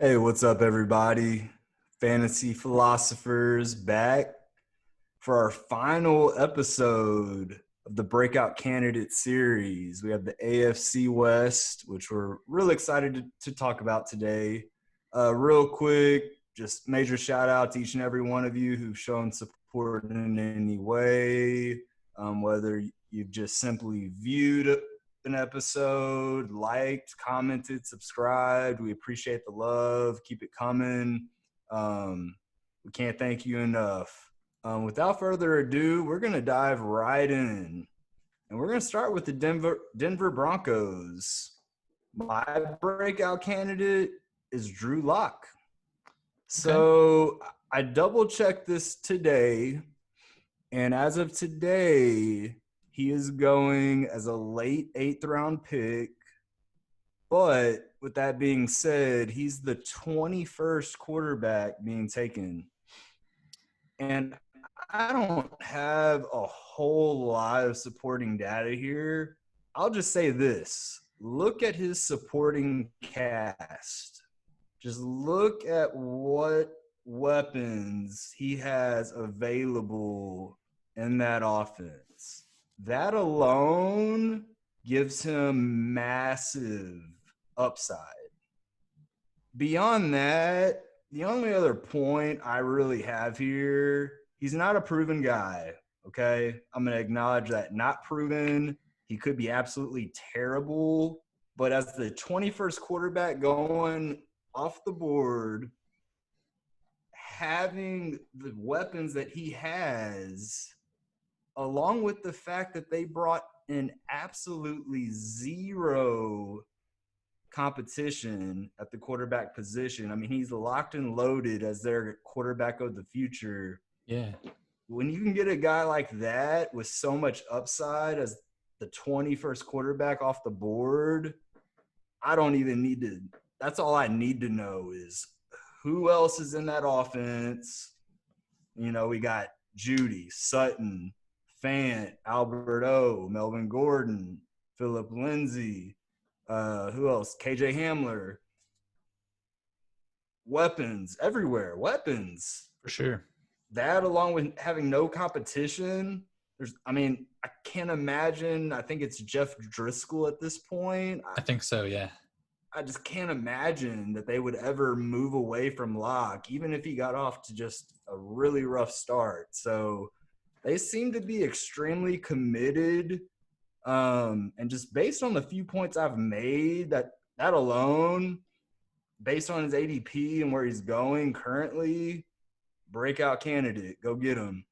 Hey, what's up, everybody? Fantasy Philosophers back for our final episode of the Breakout Candidate series. We have the AFC West, which we're really excited to talk about today. Real quick, just major shout out to each and every one of you who've shown support in any way, whether you've just simply viewed an episode, liked, commented, subscribed. We appreciate the love. Keep it coming. We can't thank you enough. Without further ado, we're going to dive right in. And we're going to start with the Denver Broncos. My breakout candidate is Drew Lock. So I double-checked this today. And as of today, he is going as a late 8th-round pick. But with that being said, he's the 21st quarterback being taken. And I don't have a whole lot of supporting data here. I'll just say this. Look at his supporting cast. Just look at what weapons he has available in that offense. That alone gives him massive upside. Beyond that, the only other point I really have here, he's not a proven guy, okay? I'm going to acknowledge that. Not proven. He could be absolutely terrible. But as the 21st quarterback going off the board, having the weapons that he has, along with the fact that they brought in absolutely zero competition at the quarterback position. I mean, he's locked and loaded as their quarterback of the future. Yeah. When you can get a guy like that with so much upside as the 21st quarterback off the board, I don't even need to – that's all I need to know is who else is in that offense. You know, we got Judy, Sutton, Fant, Albert O, Melvin Gordon, Phillip Lindsey, who else? KJ Hamler. Weapons everywhere. Weapons. For sure. That along with having no competition. I can't imagine. I think it's Jeff Driscoll at this point. I think so, yeah. I just can't imagine that they would ever move away from Locke, even if he got off to just a really rough start. So they seem to be extremely committed. And just based on the few points I've made, that alone, based on his ADP and where he's going currently, breakout candidate. Go get him.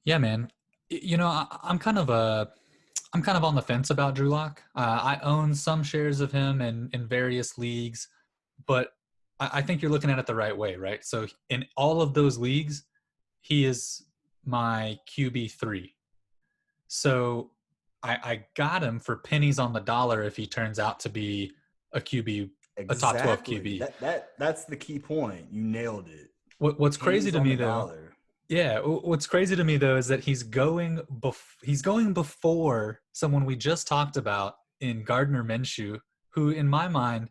Yeah, man. You know, I'm kind of on the fence about Drew Lock. I own some shares of him in various leagues, but I think you're looking at it the right way, right? So in all of those leagues, he is my QB3. So I got him for pennies on the dollar if he turns out to be a QB, a top 12 QB. That's the key point. You nailed it. What's crazy to me, though, dollar. Yeah, what's crazy to me, though, is that he's going before someone we just talked about in Gardner Minshew, who, in my mind,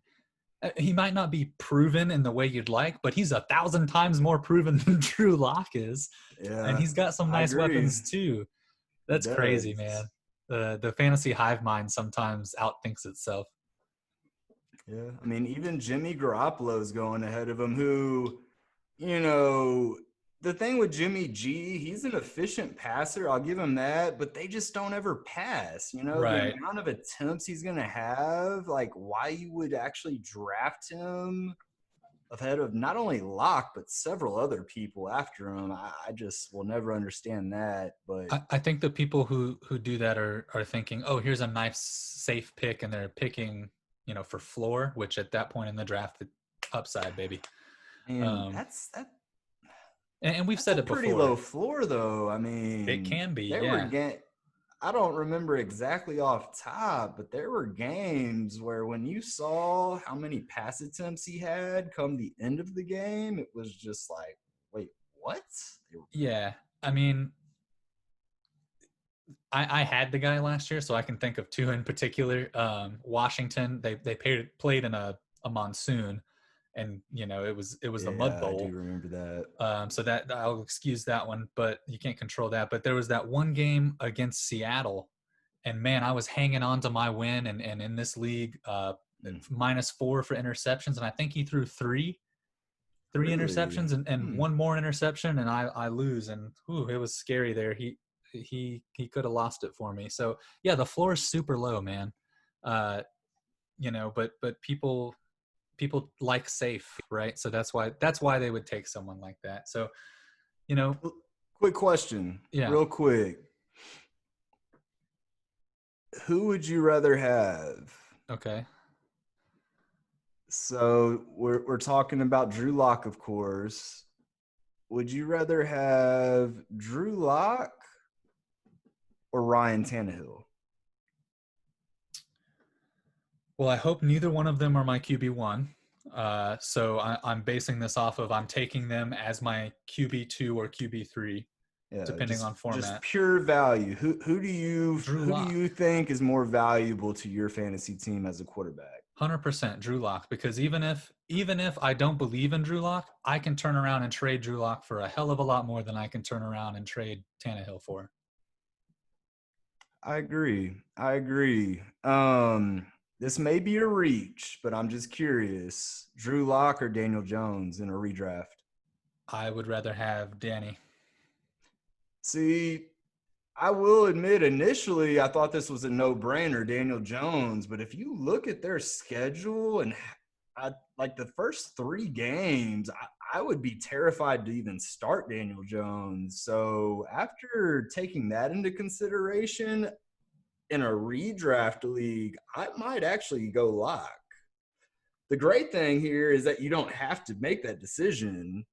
he might not be proven in the way you'd like, but he's 1,000 times more proven than Drew Lock is. Yeah, and he's got some nice weapons, too. That's crazy, man. The fantasy hive mind sometimes outthinks itself. Yeah, I mean, even Jimmy Garoppolo's going ahead of him, who, you know – the thing with Jimmy G, he's an efficient passer. I'll give him that, but they just don't ever pass. You know, right. The amount of attempts he's going to have, like why you would actually draft him ahead of not only Locke, but several other people after him. I just will never understand that. But I think the people who do that are thinking, oh, here's a nice, safe pick, and they're picking, you know, for floor, which at that point in the draft, the upside, baby. And that's that. And we've said it before. Pretty low floor, though. I mean, it can be. I don't remember exactly off top, but there were games where when you saw how many pass attempts he had come the end of the game, it was just like, wait, what? Yeah, I mean, I had the guy last year, so I can think of two in particular. Washington, they played in a monsoon, and it was the Mud Yeah, I Bowl. do remember that. So that I'll excuse that one, but you can't control that. But there was that one game against Seattle, and man, I was hanging on to my win, and in this league, -4 for interceptions, and I think he threw three Really? interceptions and one more interception, and I lose, and it was scary there. He could have lost it for me. So yeah, the floor is super low, man. But people like safe, right? So that's why they would take someone like that. So, Quick question, yeah. real quick. Who would you rather have? Okay. So we're talking about Drew Lock, of course. Would you rather have Drew Lock or Ryan Tannehill? Well, I hope neither one of them are my QB1. So I'm basing this off of I'm taking them as my QB2 or QB3, depending on format. Just pure value. Who do you think is more valuable to your fantasy team as a quarterback? 100% Drew Lock, because even if I don't believe in Drew Lock, I can turn around and trade Drew Lock for a hell of a lot more than I can turn around and trade Tannehill for. I agree. This may be a reach, but I'm just curious. Drew Lock or Daniel Jones in a redraft? I would rather have Danny. See, I will admit initially I thought this was a no-brainer, Daniel Jones, but if you look at their schedule and like the first 3 games, I would be terrified to even start Daniel Jones. So after taking that into consideration, in a redraft league, I might actually go Lock. The great thing here is that you don't have to make that decision,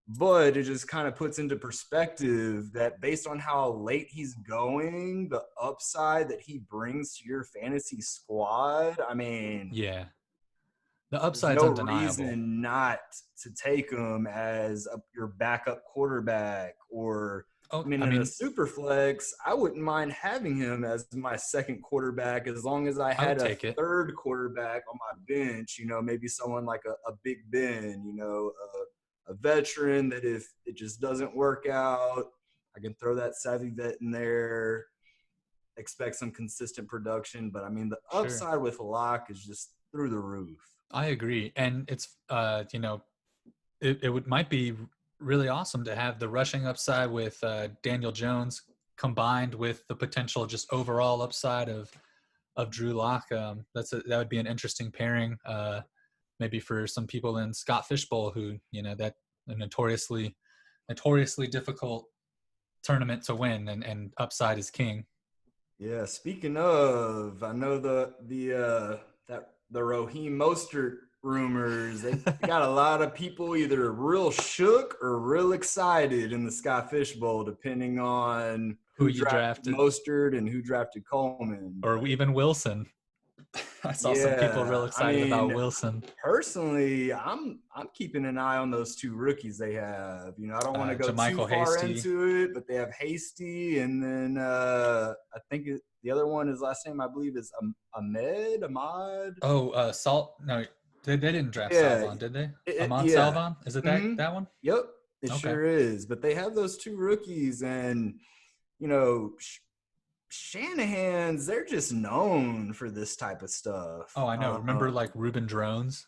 but it just kind of puts into perspective that based on how late he's going, the upside that he brings to your fantasy squad, I mean, yeah, the upside's no undeniable. reason not to take him as your backup quarterback or in a super flex, I wouldn't mind having him as my second quarterback as long as I had a third quarterback on my bench, maybe someone like a Big Ben, a veteran that if it just doesn't work out, I can throw that savvy vet in there, expect some consistent production. But, the upside with Lock is just through the roof. I agree. And it's, might be really awesome to have the rushing upside with Daniel Jones combined with the potential just overall upside of Drew Lock. That would be an interesting pairing, maybe for some people in Scott Fishbowl who, that a notoriously difficult tournament to win, and upside is king. Yeah. Speaking of, I know the Raheem Mostert rumors, they got a lot of people either real shook or real excited in the Scott Fishbowl, depending on who you drafted Mostert and who drafted Coleman, or even Wilson. I saw some people real excited about Wilson. Personally, I'm keeping an eye on those 2 rookies they have. I don't want to go too far into it, but they have Hasty, and then I think the other one, his last name I believe is Ahmad. Oh, Salt. No, they didn't draft Salvon, did they? Ahmad Salvon? Is it that one? Yep, it sure is. But they have those 2 rookies, and Shanahan's, they're just known for this type of stuff. Oh, I know. Remember like Reuben Drones?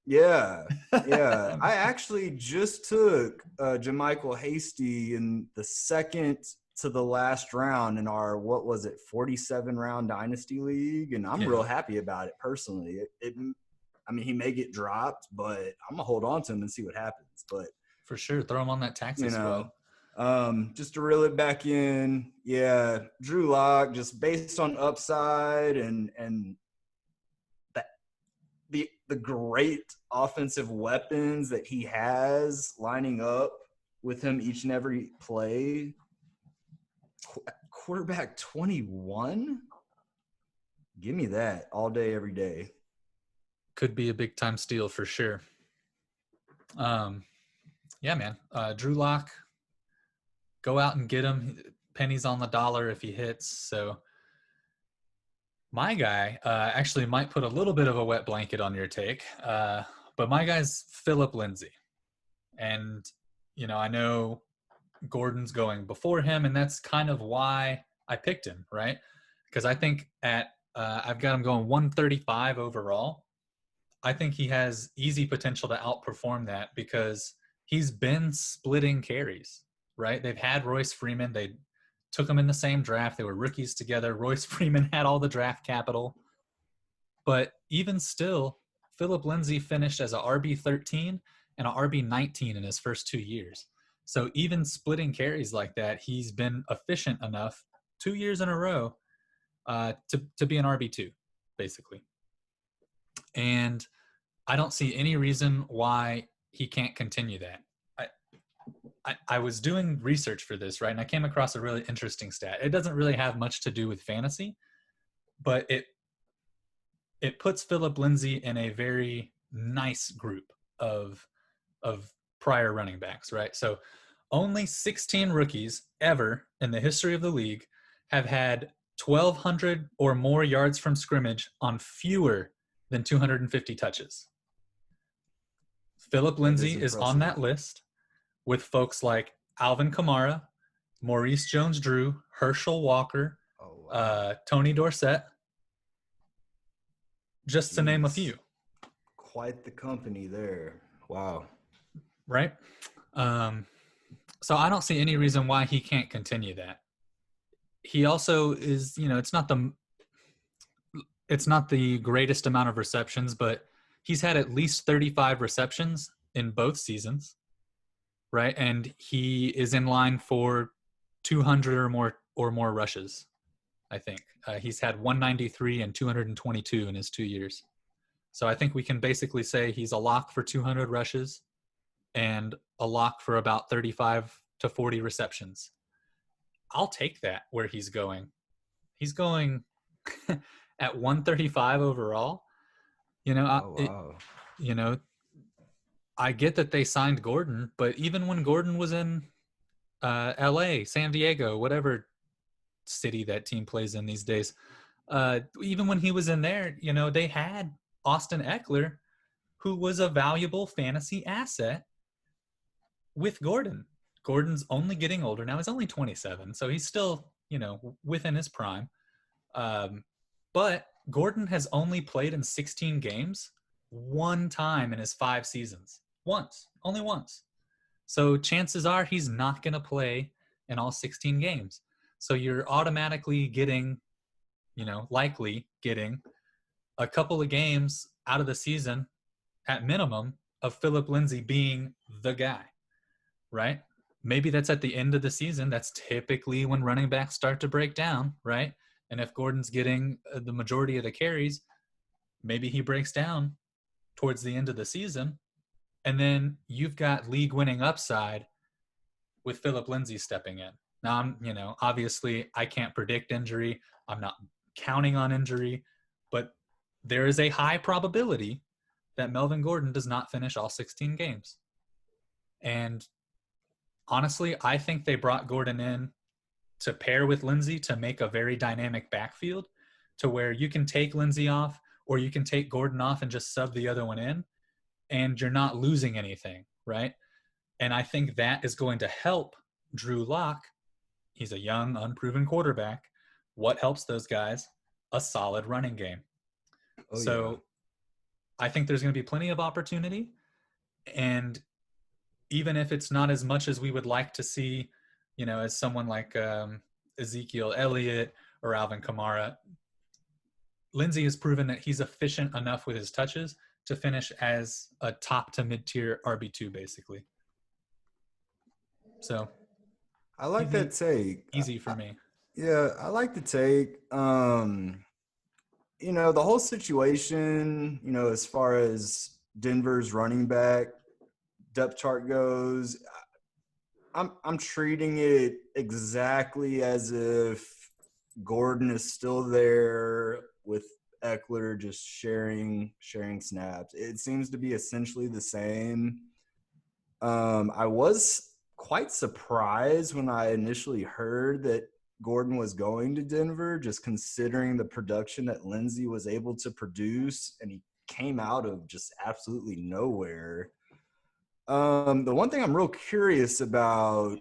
Yeah. I actually just took Jamichael Hasty in the second to the last round in our, 47-round Dynasty League, and I'm real happy about it personally. He may get dropped, but I'm going to hold on to him and see what happens. But for sure, throw him on that taxi squad. Just to reel it back in, Drew Lock, just based on upside and the great offensive weapons that he has lining up with him each and every play. Quarterback 21? Give me that all day, every day. Could be a big time steal for sure. Yeah, man. Drew Lock, go out and get him. Pennies on the dollar if he hits. So my guy actually might put a little bit of a wet blanket on your take. But my guy's Phillip Lindsey. And, I know Gordon's going before him, and that's kind of why I picked him, right? Because I think I've got him going 135 overall. I think he has easy potential to outperform that because he's been splitting carries, right? They've had Royce Freeman. They took him in the same draft. They were rookies together. Royce Freeman had all the draft capital. But even still, Phillip Lindsey finished as a RB13 and a RB19 in his first 2 years. So even splitting carries like that, he's been efficient enough 2 years in a row to be an RB2, basically. And I don't see any reason why he can't continue that. I was doing research for this, right? And I came across a really interesting stat. It doesn't really have much to do with fantasy, but it puts Phillip Lindsey in a very nice group of prior running backs, right? So only 16 rookies ever in the history of the league have had 1,200 or more yards from scrimmage on fewer than 250 touches. Phillip Lindsey is on that list with folks like Alvin Kamara, Maurice Jones-Drew, Herschel Walker, Tony Dorsett, just to name a few. Quite the company there. Wow. Right? So I don't see any reason why he can't continue that. He also is, it's not the greatest amount of receptions, but he's had at least 35 receptions in both seasons, right? And he is in line for 200 or more rushes, I think. He's had 193 and 222 in his 2 years. So I think we can basically say he's a lock for 200 rushes and a lock for about 35 to 40 receptions. I'll take that where he's going. He's going at 135 overall. I get that they signed Gordon, but even when Gordon was in LA, San Diego, whatever city that team plays in these days, even when he was in there, they had Austin Ekeler, who was a valuable fantasy asset with Gordon. Gordon's only getting older now. He's only 27, so he's still, within his prime. But Gordon has only played in 16 games one time in his 5 seasons. Only once. So chances are he's not going to play in all 16 games. So you're automatically getting, likely getting a couple of games out of the season at minimum of Phillip Lindsey being the guy, right? Maybe that's at the end of the season. That's typically when running backs start to break down, right? And if Gordon's getting the majority of the carries, maybe he breaks down towards the end of the season. And then you've got league-winning upside with Phillip Lindsey stepping in. Now, obviously I can't predict injury. I'm not counting on injury. But there is a high probability that Melvin Gordon does not finish all 16 games. And honestly, I think they brought Gordon in to pair with Lindsey to make a very dynamic backfield to where you can take Lindsey off or you can take Gordon off and just sub the other one in, and you're not losing anything, right? And I think that is going to help Drew Lock. He's a young, unproven quarterback. What helps those guys? A solid running game. I think there's going to be plenty of opportunity. And even if it's not as much as we would like to see, as someone like Ezekiel Elliott or Alvin Kamara, Lindsey has proven that he's efficient enough with his touches to finish as a top to mid-tier RB2, basically. So I like that take. Easy for me. Yeah, I like the take. The whole situation, as far as Denver's running back depth chart goes, I'm treating it exactly as if Gordon is still there with Ekeler just sharing snaps. It seems to be essentially the same. I was quite surprised when I initially heard that Gordon was going to Denver, just considering the production that Lindsey was able to produce, and he came out of just absolutely nowhere. The one thing I'm real curious about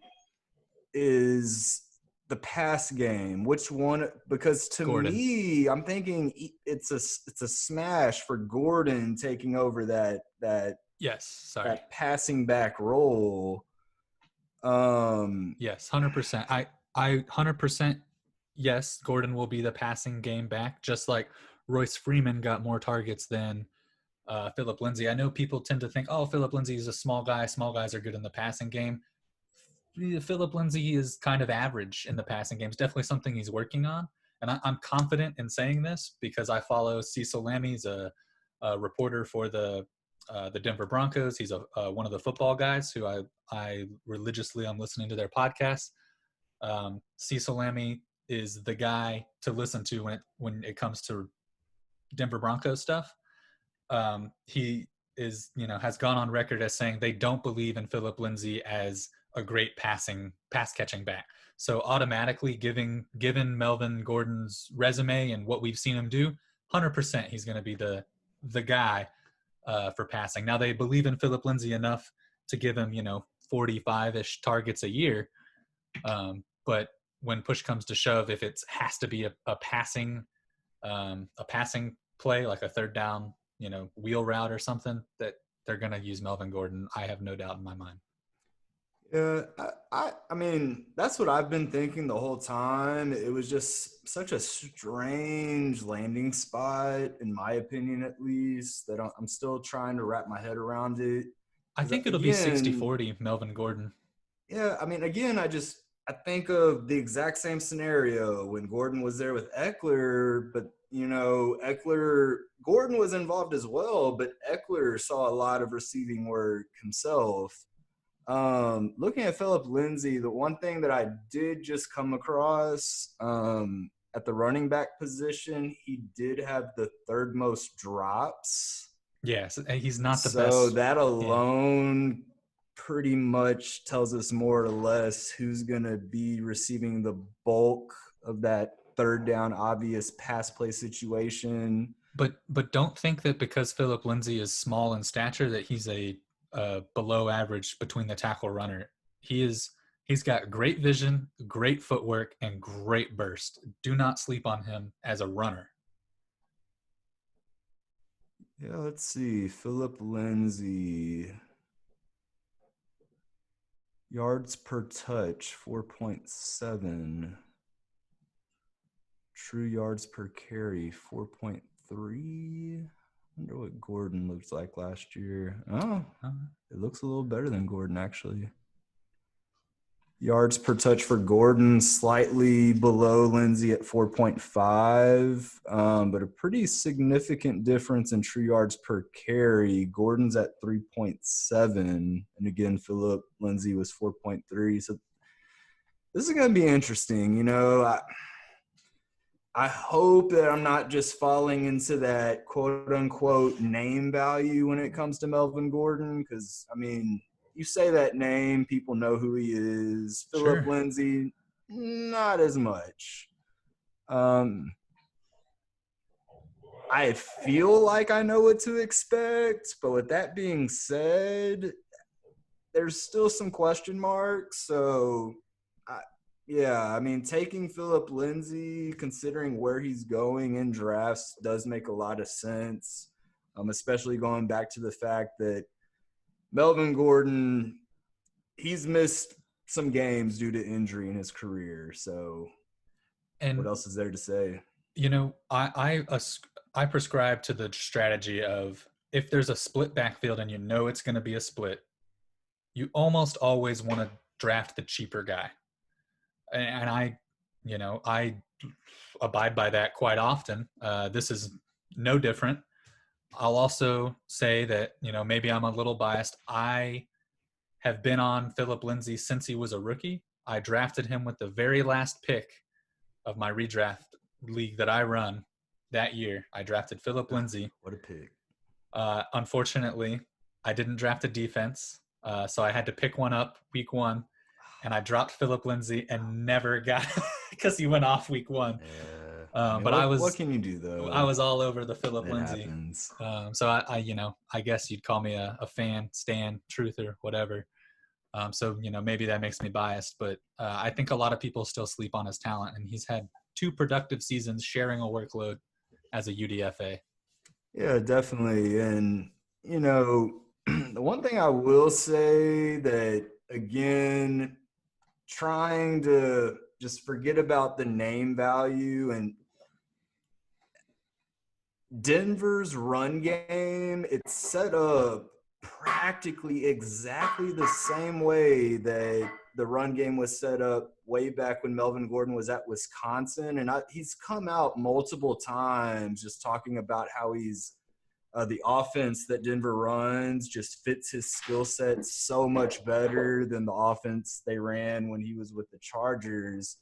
is the pass game. Which one? Because to Gordon. me, I'm thinking it's a smash for Gordon taking over that that passing back role. Yes, 100%. I 100%. Yes, Gordon will be the passing game back, just like Royce Freeman got more targets than Phillip Lindsey. I know people tend to think, oh, Phillip Lindsey is a small guy. Small guys are good in the passing game. Phillip Lindsey is kind of average in the passing game. It's definitely something he's working on. And I'm confident in saying this because I follow Cecil Lammy's a reporter for the Denver Broncos. He's one of the football guys who I religiously am listening to their podcast. Cecil Lammy is the guy to listen to when it comes to Denver Broncos stuff. He is, has gone on record as saying they don't believe in Phillip Lindsey as a great pass catching back. So automatically given Melvin Gordon's resume and what we've seen him do, 100% he's going to be the guy for passing. Now they believe in Phillip Lindsey enough to give him, 45-ish targets a year. But when push comes to shove, if it has to be a passing play, like a third down, wheel route or something, that they're going to use Melvin Gordon. I have no doubt in my mind. Yeah, I mean, that's what I've been thinking the whole time. It was just such a strange landing spot, in my opinion, at least, that I'm still trying to wrap my head around it. I think it'll be 60-40 Melvin Gordon. Yeah, I mean, again, I think of the exact same scenario when Gordon was there with Ekeler, but, Gordon was involved as well, but Ekeler saw a lot of receiving work himself. Looking at Phillip Lindsey, the one thing that I did just come across at the running back position, he did have the third most drops. Yes, he's not the best. So that alone pretty much tells us more or less who's going to be receiving the bulk of that third down obvious pass play situation. But don't think that because Phillip Lindsey is small in stature that he's a below average between the tackle runner. He's got great vision, great footwork, and great burst. Do not sleep on him as a runner. Yeah, let's see. Phillip Lindsey. Yards per touch, 4.7. True yards per carry, 4.3. I wonder what Gordon looked like last year. Oh, it looks a little better than Gordon, actually. Yards per touch for Gordon, slightly below Lindsey at 4.5, but a pretty significant difference in true yards per carry. Gordon's at 3.7, and again, Phillip Lindsey was 4.3. So this is going to be interesting. I hope that I'm not just falling into that quote-unquote name value when it comes to Melvin Gordon because, I mean, you say that name, people know who he is. Phillip Lindsey, not as much. I feel like I know what to expect, but with that being said, there's still some question marks, so I mean, taking Phillip Lindsey, considering where he's going in drafts, does make a lot of sense, especially going back to the fact that Melvin Gordon, he's missed some games due to injury in his career. So what else is there to say? I prescribe to the strategy of if there's a split backfield and it's going to be a split, you almost always want to draft the cheaper guy. And I abide by that quite often. This is no different. I'll also say that, maybe I'm a little biased. I have been on Phillip Lindsey since he was a rookie. I drafted him with the very last pick of my redraft league that I run that year. I drafted Phillip Lindsey. What a pick. Unfortunately, I didn't draft a defense, so I had to pick one up week one. And I dropped Phillip Lindsey and never got because he went off week one. I mean, But what can you do though? I was all over the Phillip It Lindsey. happens. So I guess you'd call me a fan, stan, truther, whatever. So maybe that makes me biased, but I think a lot of people still sleep on his talent, and he's had 2 productive seasons sharing a workload as a UDFA. Yeah, definitely. And the one thing I will say that again, trying to just forget about the name value and Denver's run game, it's set up practically exactly the same way that the run game was set up way back when Melvin Gordon was at Wisconsin. And he's come out multiple times just talking about how the offense that Denver runs just fits his skill set so much better than the offense they ran when he was with the Chargers.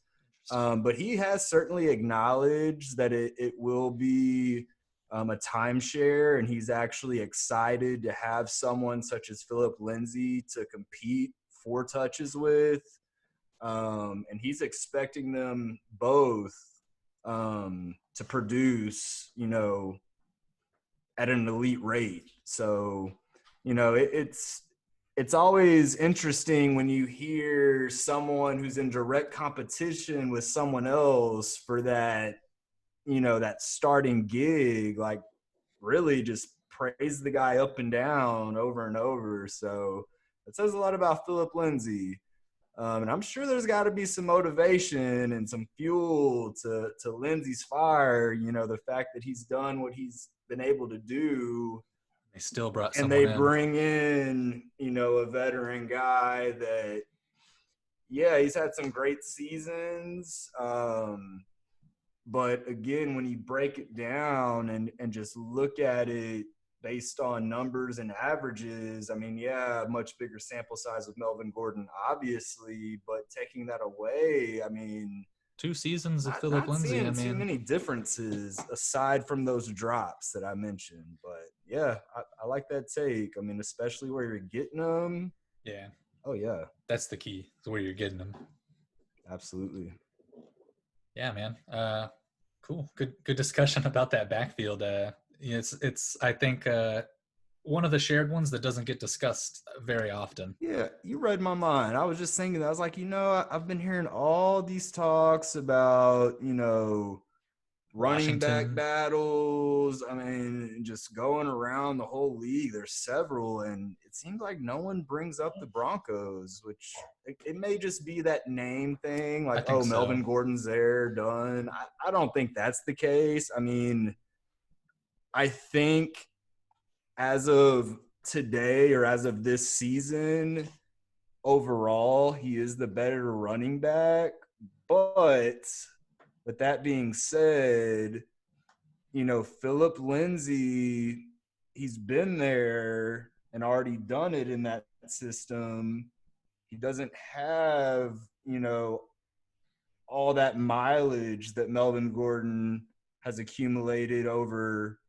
But he has certainly acknowledged that it will be a timeshare, and he's actually excited to have someone such as Phillip Lindsey to compete for touches with. And he's expecting them both to produce, at an elite rate. So, it's always interesting when you hear someone who's in direct competition with someone else for that, that starting gig, like really just praise the guy up and down over and over. So it says a lot about Phillip Lindsey. And I'm sure there's got to be some motivation and some fuel to Lindsey's fire, the fact that he's done what he's been able to do. They still brought and someone they in. bring in, a veteran guy that, yeah, he's had some great seasons. But again, when you break it down and just look at it based on numbers and averages, I mean, yeah, much bigger sample size with Melvin Gordon, obviously, but taking that away, I mean, 2 seasons of not, Phillip not Lindsey. seeing too many differences aside from those drops that I mentioned. But yeah, I like that take. I mean, especially where you're getting them. Yeah. Oh yeah. That's the key, is where you're getting them. Absolutely. Yeah, man. Cool. Good discussion about that backfield. It's I think one of the shared ones that doesn't get discussed very often. Yeah, you read my mind. I was just thinking that. I was like, I've been hearing all these talks about, running back Washington. battles. I mean, just going around the whole league. There's several, and it seems like no one brings up the Broncos, which it may just be that name thing. Like, oh, Melvin Gordon's there, done. I don't think that's the case. I mean, I think as of today or as of this season, overall, he is the better running back. But with that being said, Phillip Lindsey, he's been there and already done it in that system. He doesn't have, all that mileage that Melvin Gordon has accumulated over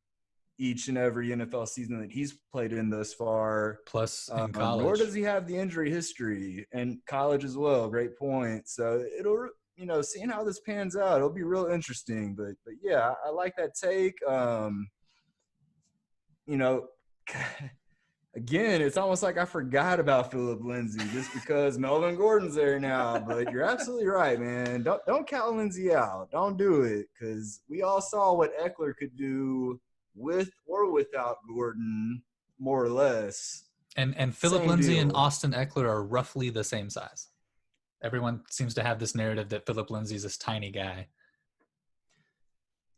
each and every NFL season that he's played in thus far. Plus in college. Nor does he have the injury history, and college as well. Great point. So it'll, seeing how this pans out, it'll be real interesting. But yeah, I like that take. Again, it's almost like I forgot about Phillip Lindsey just because Melvin Gordon's there now. But you're absolutely right, man. Don't count Lindsey out. Don't do it, because we all saw what Ekeler could do with or without Gordon, more or less. And Phillip Lindsey and Austin Ekeler are roughly the same size. Everyone seems to have this narrative that Phillip Lindsey's this tiny guy.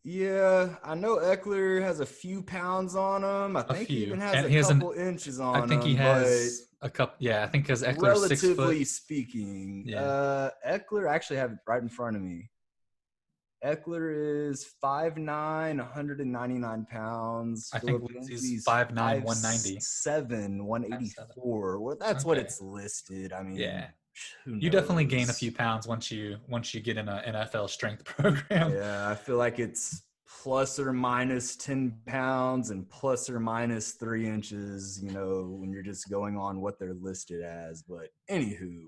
Yeah, I know Ekeler has a few pounds on him. I think he even has a couple inches on him. I think he has a couple. Yeah, I think because Ekeler's 6 foot. Relatively speaking. Yeah. Ekeler, I actually have it right in front of me. Ekeler is 5'9", 199 pounds. I think Lindsey's 5'9", 190. 5'7", 184. Well, that's what it's listed. I mean, yeah. You definitely gain a few pounds once you get in an NFL strength program. Yeah, I feel like it's plus or minus 10 pounds and plus or minus 3 inches, when you're just going on what they're listed as. But anywho.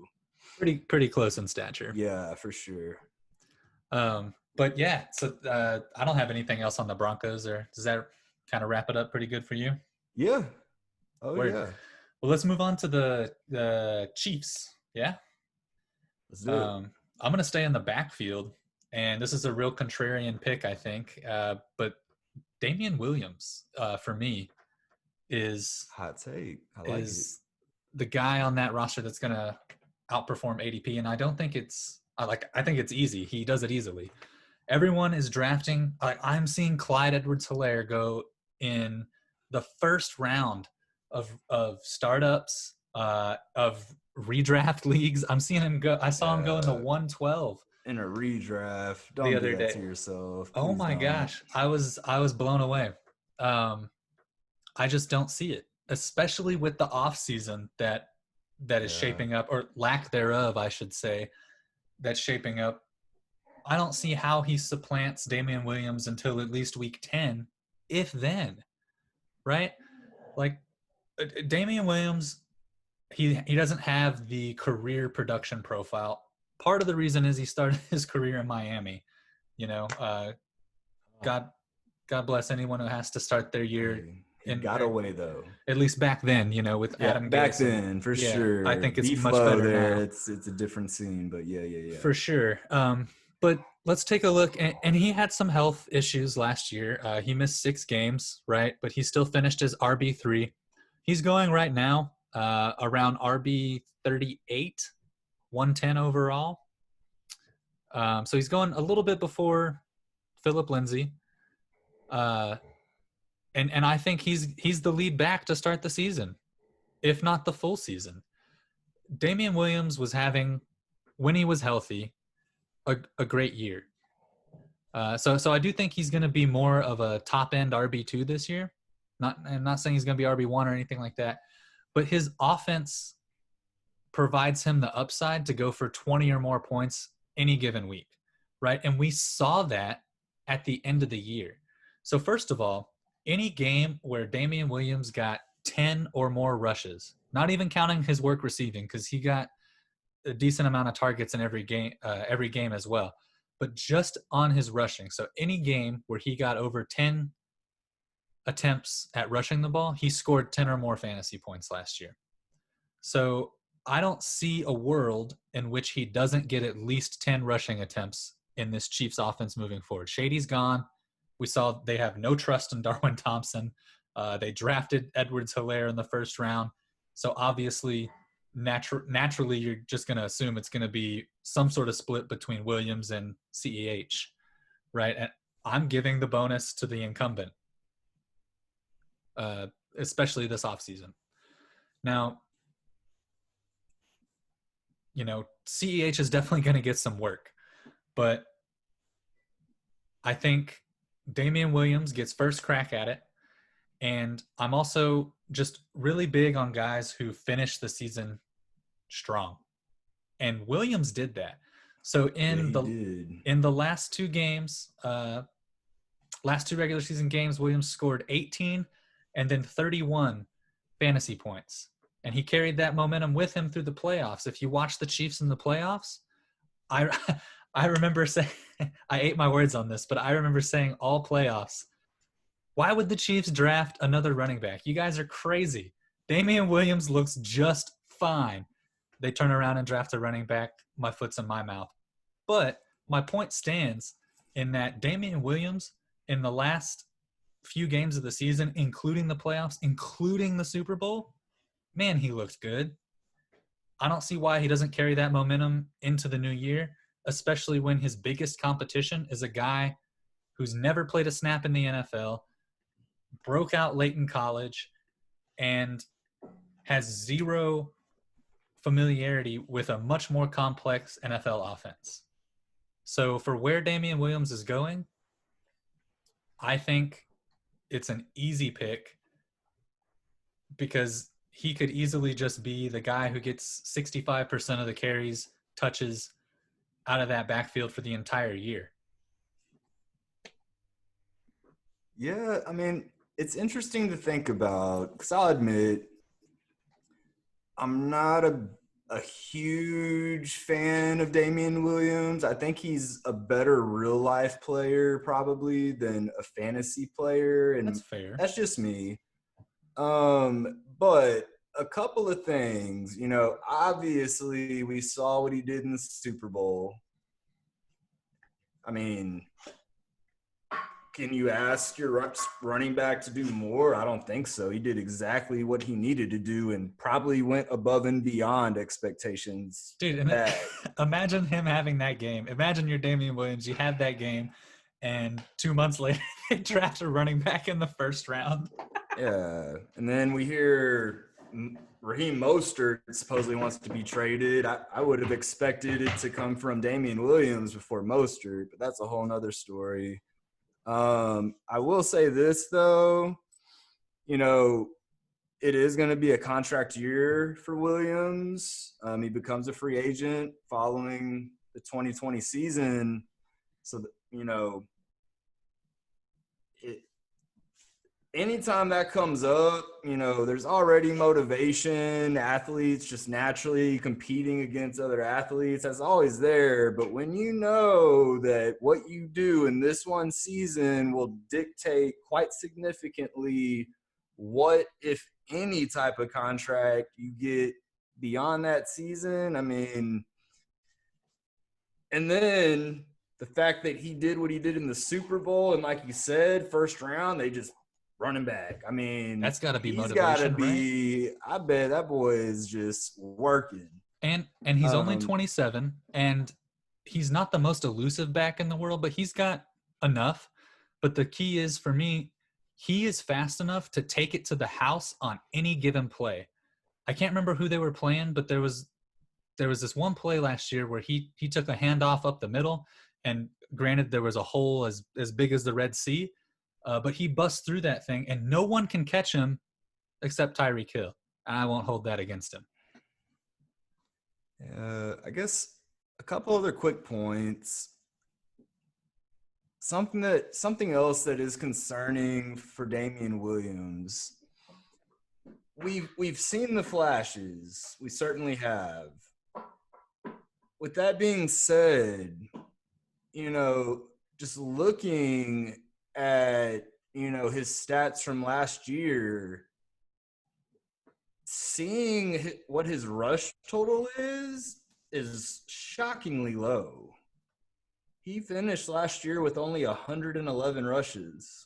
Pretty close in stature. Yeah, for sure. But yeah, so I don't have anything else on the Broncos. Or does that kind of wrap it up pretty good for you? Yeah. Oh Word. yeah. Well, let's move on to the Chiefs. Yeah. Let's do it. I'm gonna stay in the backfield, and this is a real contrarian pick, I think. But Damian Williams, for me, is Hot take. I like it. is the guy on that roster that's gonna outperform ADP, and I don't think I think it's easy. He does it easily. Everyone is drafting. I'm seeing Clyde Edwards-Helaire go in the first round of startups, of redraft leagues. I'm seeing him go. I saw him go in the 112 In a redraft. the Don't do other that day. to yourself. Oh Please my don't. gosh, I was blown away. I just don't see it, especially with the off season that is Yeah. shaping up, or lack thereof, I should say, that's shaping up. I don't see how he supplants Damian Williams until at least week 10, if then, right? Like Damian Williams, he doesn't have the career production profile. Part of the reason is he started his career in Miami. You know, God God bless anyone who has to start their year Hey, he in, got away though. at least back then, with Yeah, Adam back Gase. And then for yeah, I sure. think it's B much flow better there. now. It's a different scene, but yeah. For sure. But let's take a look. And he had some health issues last year. He missed 6 games, right? But he still finished as RB3. He's going right now around RB 38, 110 overall. So he's going a little bit before Phillip Lindsey. And I think he's the lead back to start the season, if not the full season. Damian Williams was having, when he was healthy, a great year. So I do think he's going to be more of a top end RB2 this year. I'm not saying he's going to be RB1 or anything like that, but his offense provides him the upside to go for 20 or more points any given week, right? And we saw that at the end of the year. So first of all, any game where Damian Williams got 10 or more rushes, not even counting his work receiving, because he got a decent amount of targets in every game as well, but just on his rushing. So any game where he got over 10 attempts at rushing the ball, he scored 10 or more fantasy points last year. So I don't see a world in which he doesn't get at least 10 rushing attempts in this Chiefs offense moving forward. Shady's gone. We saw they have no trust in Darwin Thompson. They drafted Edwards-Helaire in the first round. So obviously, naturally, you're just going to assume it's going to be some sort of split between Williams and CEH, right? And I'm giving the bonus to the incumbent, especially this offseason. Now, CEH is definitely going to get some work, but I think Damian Williams gets first crack at it. And I'm also just really big on guys who finish the season strong. And Williams did that. So in the last 2 games, last 2 regular season games, Williams scored 18 and then 31 fantasy points. And he carried that momentum with him through the playoffs. If you watch the Chiefs in the playoffs, I remember saying, I ate my words on this, but I remember saying all playoffs, why would the Chiefs draft another running back? You guys are crazy. Damian Williams looks just fine. They turn around and draft a running back. My foot's in my mouth. But my point stands in that Damian Williams, in the last few games of the season, including the playoffs, including the Super Bowl, man, he looked good. I don't see why he doesn't carry that momentum into the new year, especially when his biggest competition is a guy who's never played a snap in the NFL, broke out late in college, and has zero familiarity with a much more complex NFL offense. So for where Damian Williams is going, I think it's an easy pick because he could easily just be the guy who gets 65% of the carries, touches out of that backfield for the entire year. Yeah, I mean, it's interesting to think about because I'll admit I'm not a a huge fan of Damian Williams. I think he's a better real life player probably than a fantasy player, That's and fair. that's just me. But a couple of things, obviously we saw what he did in the Super Bowl. I mean, can you ask your running back to do more? I don't think so. He did exactly what he needed to do and probably went above and beyond expectations. Dude, and imagine him having that game. Imagine you're Damian Williams, you have that game, and 2 months later, they draft a running back in the first round. Yeah. And then we hear Raheem Mostert supposedly wants to be traded. I would have expected it to come from Damian Williams before Mostert, but that's a whole nother story. I will say this, though. It is going to be a contract year for Williams. He becomes a free agent following the 2020 season. So, anytime that comes up, there's already motivation. Athletes just naturally competing against other athletes. That's always there. But when you know that what you do in this one season will dictate quite significantly what, if any, type of contract you get beyond that season, I mean, and then the fact that he did what he did in the Super Bowl, and like you said, first round, they just running back. I mean, that's got to be he's motivation, got to be. right? I bet that boy is just working. And he's only 27, and he's not the most elusive back in the world, but he's got enough. But the key is, for me, he is fast enough to take it to the house on any given play. I can't remember who they were playing, but there was this one play last year where he took a handoff up the middle, and granted there was a hole as big as the Red Sea, but he busts through that thing, and no one can catch him except Tyreek Hill. And I won't hold that against him. I guess a couple other quick points. Something else that is concerning for Damian Williams. We've seen the flashes. We certainly have. With that being said, just looking at, his stats from last year, seeing what his rush total is shockingly low. He finished last year with only 111 rushes.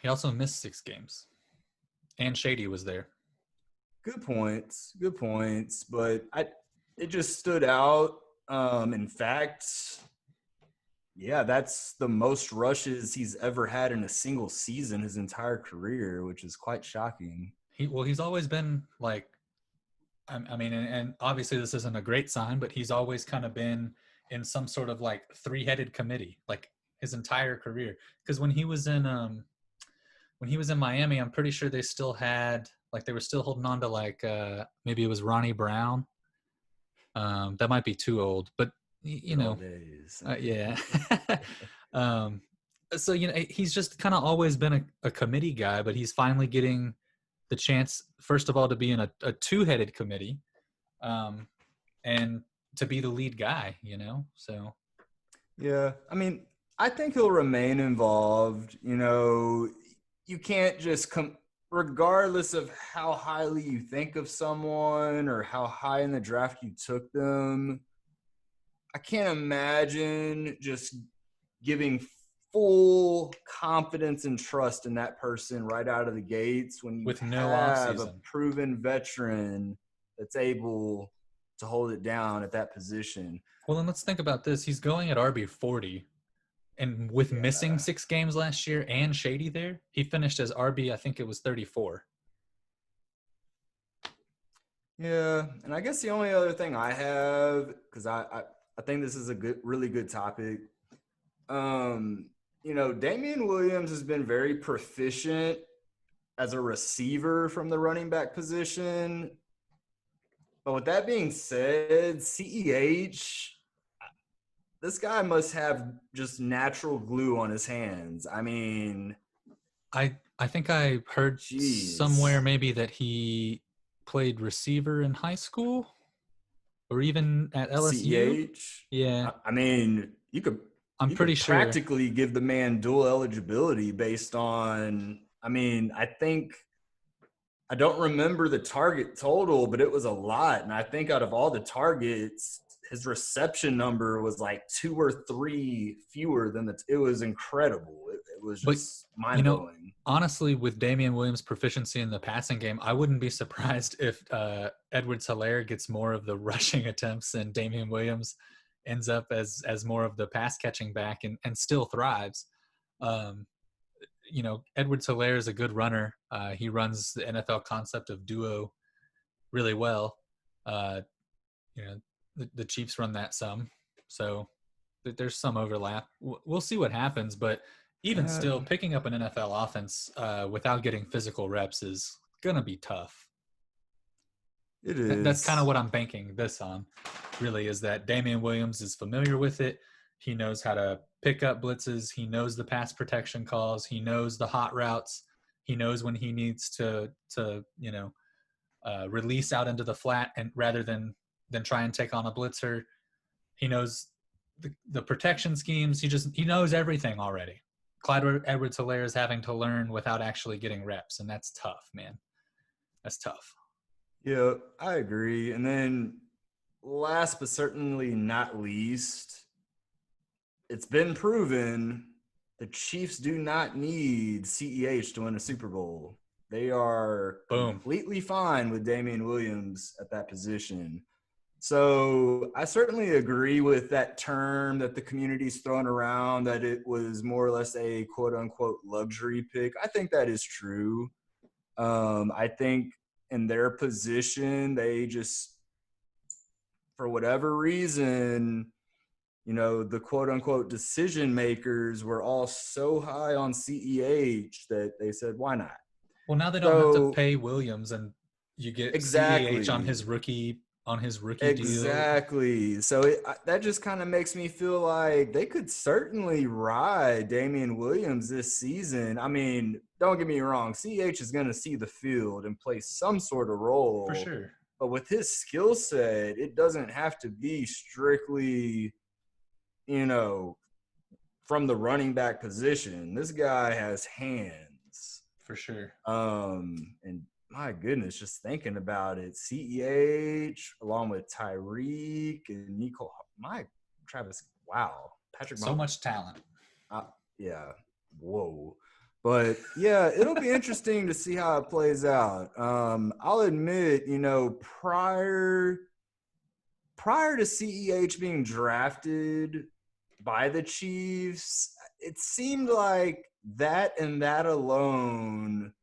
He also missed 6 games. And Shady was there. Good points. But it just stood out. In fact, yeah, that's the most rushes he's ever had in a single season his entire career, which is quite shocking. He's always been like, I mean, and obviously this isn't a great sign, but he's always kind of been in some sort of like 3-headed committee, like his entire career. Because when he was in Miami, I'm pretty sure they still had, like, they were still holding on to like maybe it was Ronnie Brown. That might be too old, but yeah. So he's just kind of always been a committee guy, but he's finally getting the chance, first of all, to be in a 2-headed committee, and to be the lead guy, so. Yeah, I mean, I think he'll remain involved. You can't just regardless of how highly you think of someone or how high in the draft you took them, I can't imagine just giving full confidence and trust in that person right out of the gates when you with no have offseason. a proven veteran that's able to hold it down at that position. Well, then let's think about this. He's going at RB 40, and with missing 6 games last year and Shady there, he finished as RB, I think it was 34. Yeah, and I guess the only other thing I have, because I think this is a really good topic. Damian Williams has been very proficient as a receiver from the running back position. But with that being said, CEH, this guy must have just natural glue on his hands. I mean, I think I heard somewhere maybe that he played receiver in high school. or even at LSU. CEH. Yeah, I mean, you I'm pretty could sure. practically give the man dual eligibility based on. I mean, I don't remember the target total, but it was a lot. And I think out of all the targets, his reception number was like 2 or 3 fewer than it was incredible. It was But, just you mind know, blowing. honestly, with Damian Williams' proficiency in the passing game, I wouldn't be surprised if Edwards-Helaire gets more of the rushing attempts and Damian Williams ends up as more of the pass catching back and still thrives. Um, Edwards-Helaire is a good runner. He runs the NFL concept of duo really well. Uh, the Chiefs run that some, so there's some overlap. We'll see what happens, but even still, picking up an NFL offense without getting physical reps is gonna be tough. It That's kind of is. what I'm banking this on, really, is that Damian Williams is familiar with it. He knows how to pick up blitzes. He knows the pass protection calls. He knows the hot routes. He knows when he needs to release out into the flat and rather than try and take on a blitzer. He knows the protection schemes. He knows everything already. Clyde Edwards-Helaire is having to learn without actually getting reps, and that's tough, man. That's tough. Yeah, I agree. And then last but certainly not least, it's been proven the Chiefs do not need CEH to win a Super Bowl. They are completely fine with Damian Williams at that position. So I certainly agree with that term that the community's throwing around, that it was more or less a quote unquote luxury pick. I think that is true. I think in their position, they just, for whatever reason, the quote unquote decision makers were all so high on CEH that they said, why not? Well, now they don't have to pay Williams, and you get CEH on his rookie deal. Exactly. So that just kind of makes me feel like they could certainly ride Damian Williams this season. I mean, don't get me wrong, CEH is going to see the field and play some sort of role. For sure. But with his skill set, it doesn't have to be strictly, from the running back position. This guy has hands. For sure. And my goodness, just thinking about it, CEH along with Tyreek and Mecole, Travis, wow, Patrick, so much talent. Yeah, whoa. But yeah, it'll be interesting to see how it plays out. I'll admit, prior to CEH being drafted by the Chiefs, it seemed like that and that alone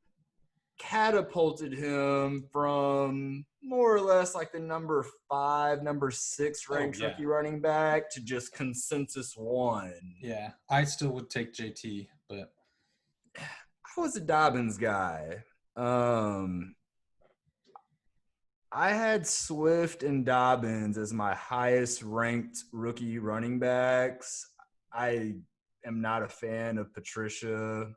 catapulted him from more or less like the number 5, number 6 ranked rookie running back to just consensus 1. Yeah, I still would take JT, but I was a Dobbins guy. I had Swift and Dobbins as my highest ranked rookie running backs. I am not a fan of Patricia.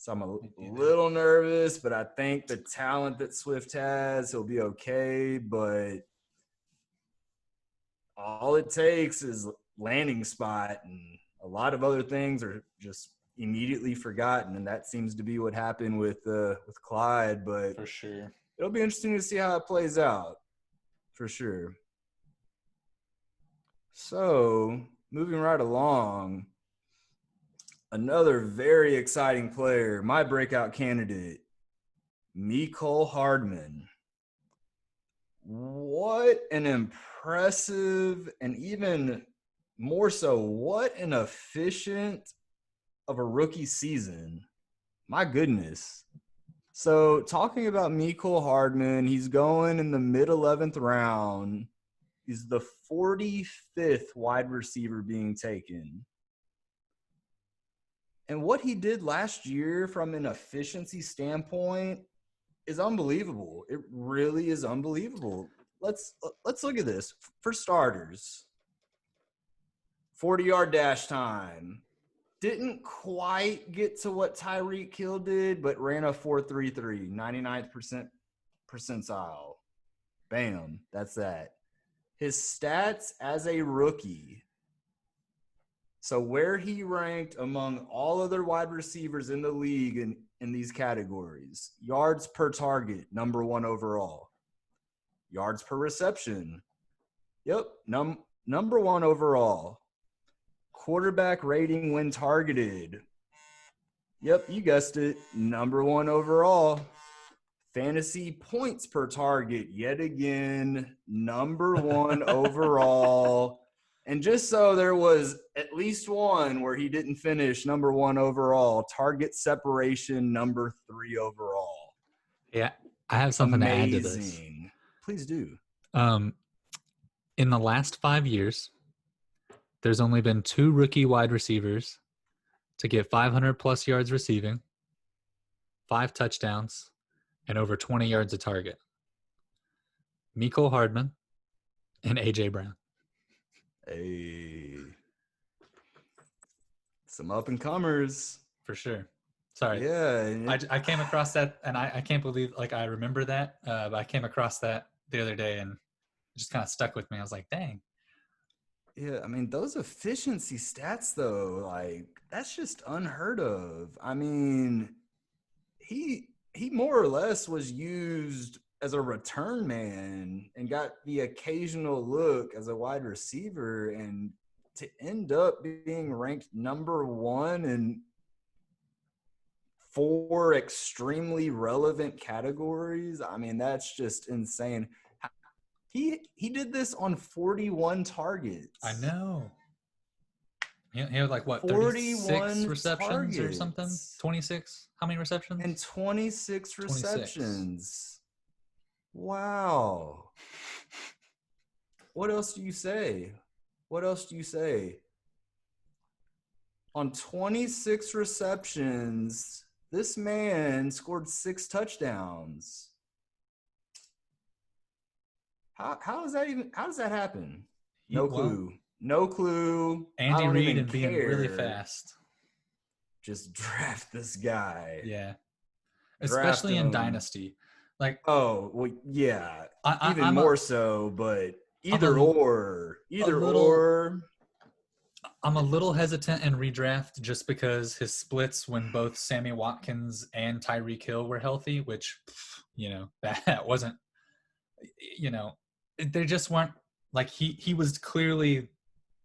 So I'm a little nervous, but I think the talent that Swift has, he'll be okay. But all it takes is landing spot, and a lot of other things are just immediately forgotten. And that seems to be what happened with Clyde. But for sure, it'll be interesting to see how it plays out, for sure. So moving right along. Another very exciting player, my breakout candidate, Mecole Hardman. What an impressive, and even more so, what an efficient of a rookie season. My goodness. So talking about Mecole Hardman, he's going in the mid-11th round. He's the 45th wide receiver being taken. And what he did last year from an efficiency standpoint is unbelievable. It really is unbelievable. Let's look at this. For starters, 40-yard dash time. Didn't quite get to what Tyreek Hill did, but ran a 4.33, 99th percentile. Bam, that's that. his stats as a rookie. So where he ranked among all other wide receivers in the league in these categories: yards per target, number 1 overall. Yards per reception, yep, number 1 overall. Quarterback rating when targeted, yep, you guessed it, number 1 overall. Fantasy points per target, yet again, number 1 overall. And just so there was at least one where he didn't finish number 1 overall, target separation, number 3 overall. Yeah, I have something to add to this. Amazing. Please do. In the last 5 years, there's only been 2 rookie wide receivers to get 500-plus yards receiving, 5 touchdowns, and over 20 yards a target. Mecole Hardman and A.J. Brown. Hey. Some up-and-comers. For sure. Sorry. Yeah. I came across that, and I can't believe, like, I remember that, but I came across that the other day, and it just kind of stuck with me. I was like, dang. Yeah, I mean, those efficiency stats, though, like, that's just unheard of. I mean, he more or less was used as a return man and got the occasional look as a wide receiver, and to end up being ranked number 1 in 4 extremely relevant categories. I mean, that's just insane. He did this on 41 targets. I know. He had like what, 36 receptions targets. Or something? 26? How many receptions? And 26 receptions. Wow. What else do you say? On 26 receptions, this man scored 6 touchdowns. How does that happen? No clue. Andy Reid and being really fast. Just draft this guy. Yeah. Especially in Dynasty. Like, oh, well, yeah. Even more so, but either or. I'm a little hesitant in redraft just because his splits when both Sammy Watkins and Tyreek Hill were healthy, which, that wasn't, they just weren't, like, he was clearly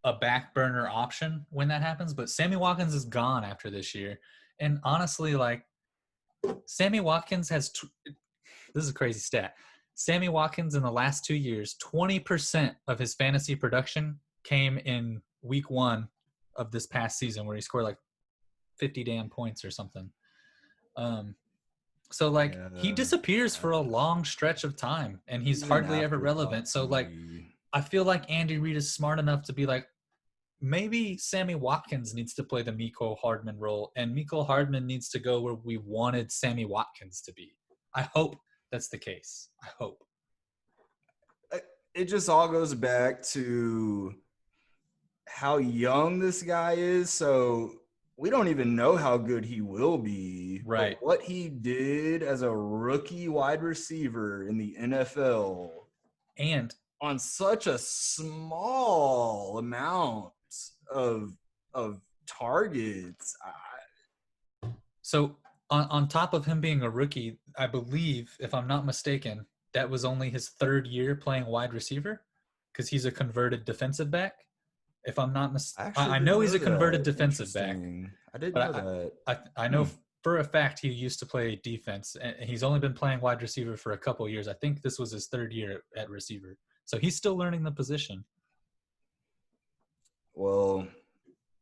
a back burner option when that happens, but Sammy Watkins is gone after this year. And honestly, like, Sammy Watkins has this is a crazy stat. Sammy Watkins in the last 2 years, 20% of his fantasy production came in week 1 of this past season, where he scored like 50 damn points or something. So like he disappears for a long stretch of time, and he's hardly ever relevant. So like I feel like Andy Reid is smart enough to be like, maybe Sammy Watkins needs to play the Mecole Hardman role, and Mecole Hardman needs to go where we wanted Sammy Watkins to be. I hope that's the case. I hope. It just all goes back to how young this guy is. So we don't even know how good he will be. Right. But what he did as a rookie wide receiver in the NFL, and on such a small amount of targets. So on top of him being a rookie, I believe, if I'm not mistaken, that was only his 3rd year playing wide receiver, because he's a converted defensive back. If I'm not mistaken, I know he's a converted defensive back. I didn't know that. I know for a fact he used to play defense, and he's only been playing wide receiver for a couple of years. I think this was his 3rd year at receiver. So he's still learning the position. Well,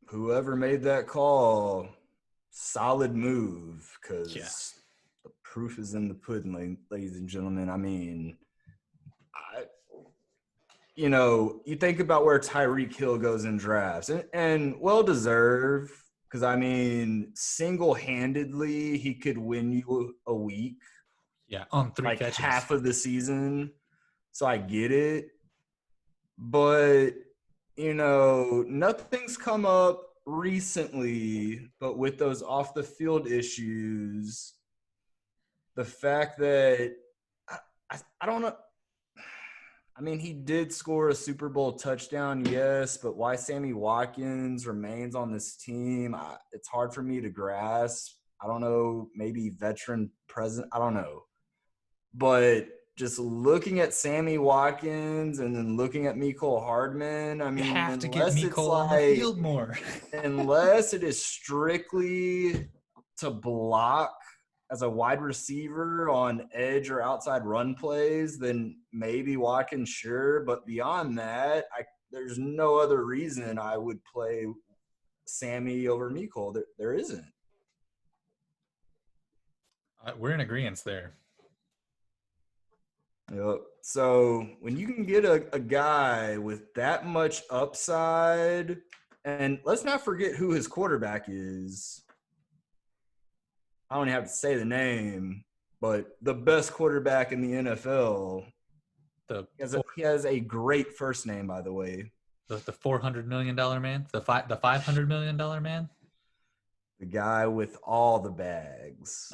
whoever made that call, solid move, because the proof is in the pudding, ladies and gentlemen. I mean, you think about where Tyreek Hill goes in drafts, and well-deserved, because, I mean, single-handedly, he could win you a week. Yeah, on 3 catches. Half of the season. So I get it. But, nothing's come up recently, but with those off-the-field issues, the fact that I don't know. I mean, he did score a Super Bowl touchdown, yes, but why Sammy Watkins remains on this team, it's hard for me to grasp. I don't know, maybe veteran present, I don't know. But just looking at Sammy Watkins and then looking at Mecole Hardman, I You mean, have to get unless it's Mecole on the like, field more. unless it is strictly to block as a wide receiver on edge or outside run plays, then maybe Watkins, sure. But beyond that, there's no other reason I would play Sammy over Mecole. There isn't. We're in agreement there. Yep. So when you can get a guy with that much upside, and let's not forget who his quarterback is. I don't even have to say the name, but the best quarterback in the NFL. He has a great first name, by the way. The $400 million man, the $500 million man, the guy with all the bags.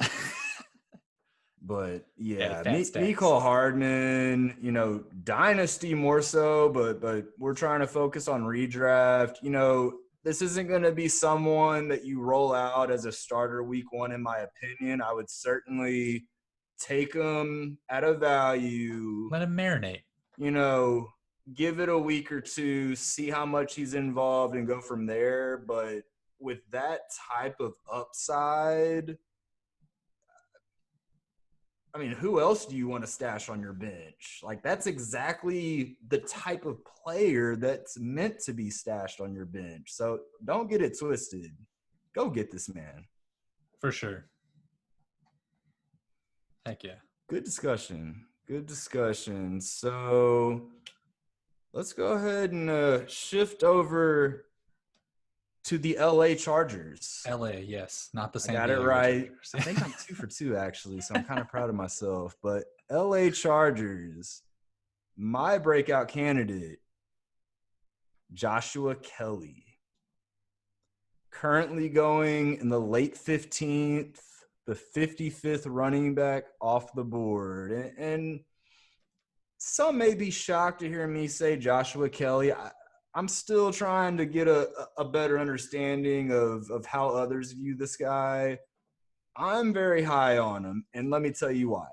But yeah, Mecole Hardman, you know, dynasty more so, but we're trying to focus on redraft. You know, this isn't going to be someone that you roll out as a starter week 1, in my opinion. I would certainly take him at a value. Let him marinate. You know, give it a week or two, see how much he's involved, and go from there. But with that type of upside, I mean, who else do you want to stash on your bench? Like, that's exactly the type of player that's meant to be stashed on your bench. So don't get it twisted. Go get this man. For sure. Heck yeah. Good discussion. So let's go ahead and shift over to the LA Chargers. LA, yes. Not the San Diego. Diego Got it right. Chargers. I think I'm 2 for 2, actually, so I'm kind of proud of myself. But LA Chargers, my breakout candidate, Joshua Kelly. Currently going in the late 15th, the 55th running back off the board. And some may be shocked to hear me say Joshua Kelly. I'm still trying to get a better understanding of how others view this guy. I'm very high on him, and let me tell you why.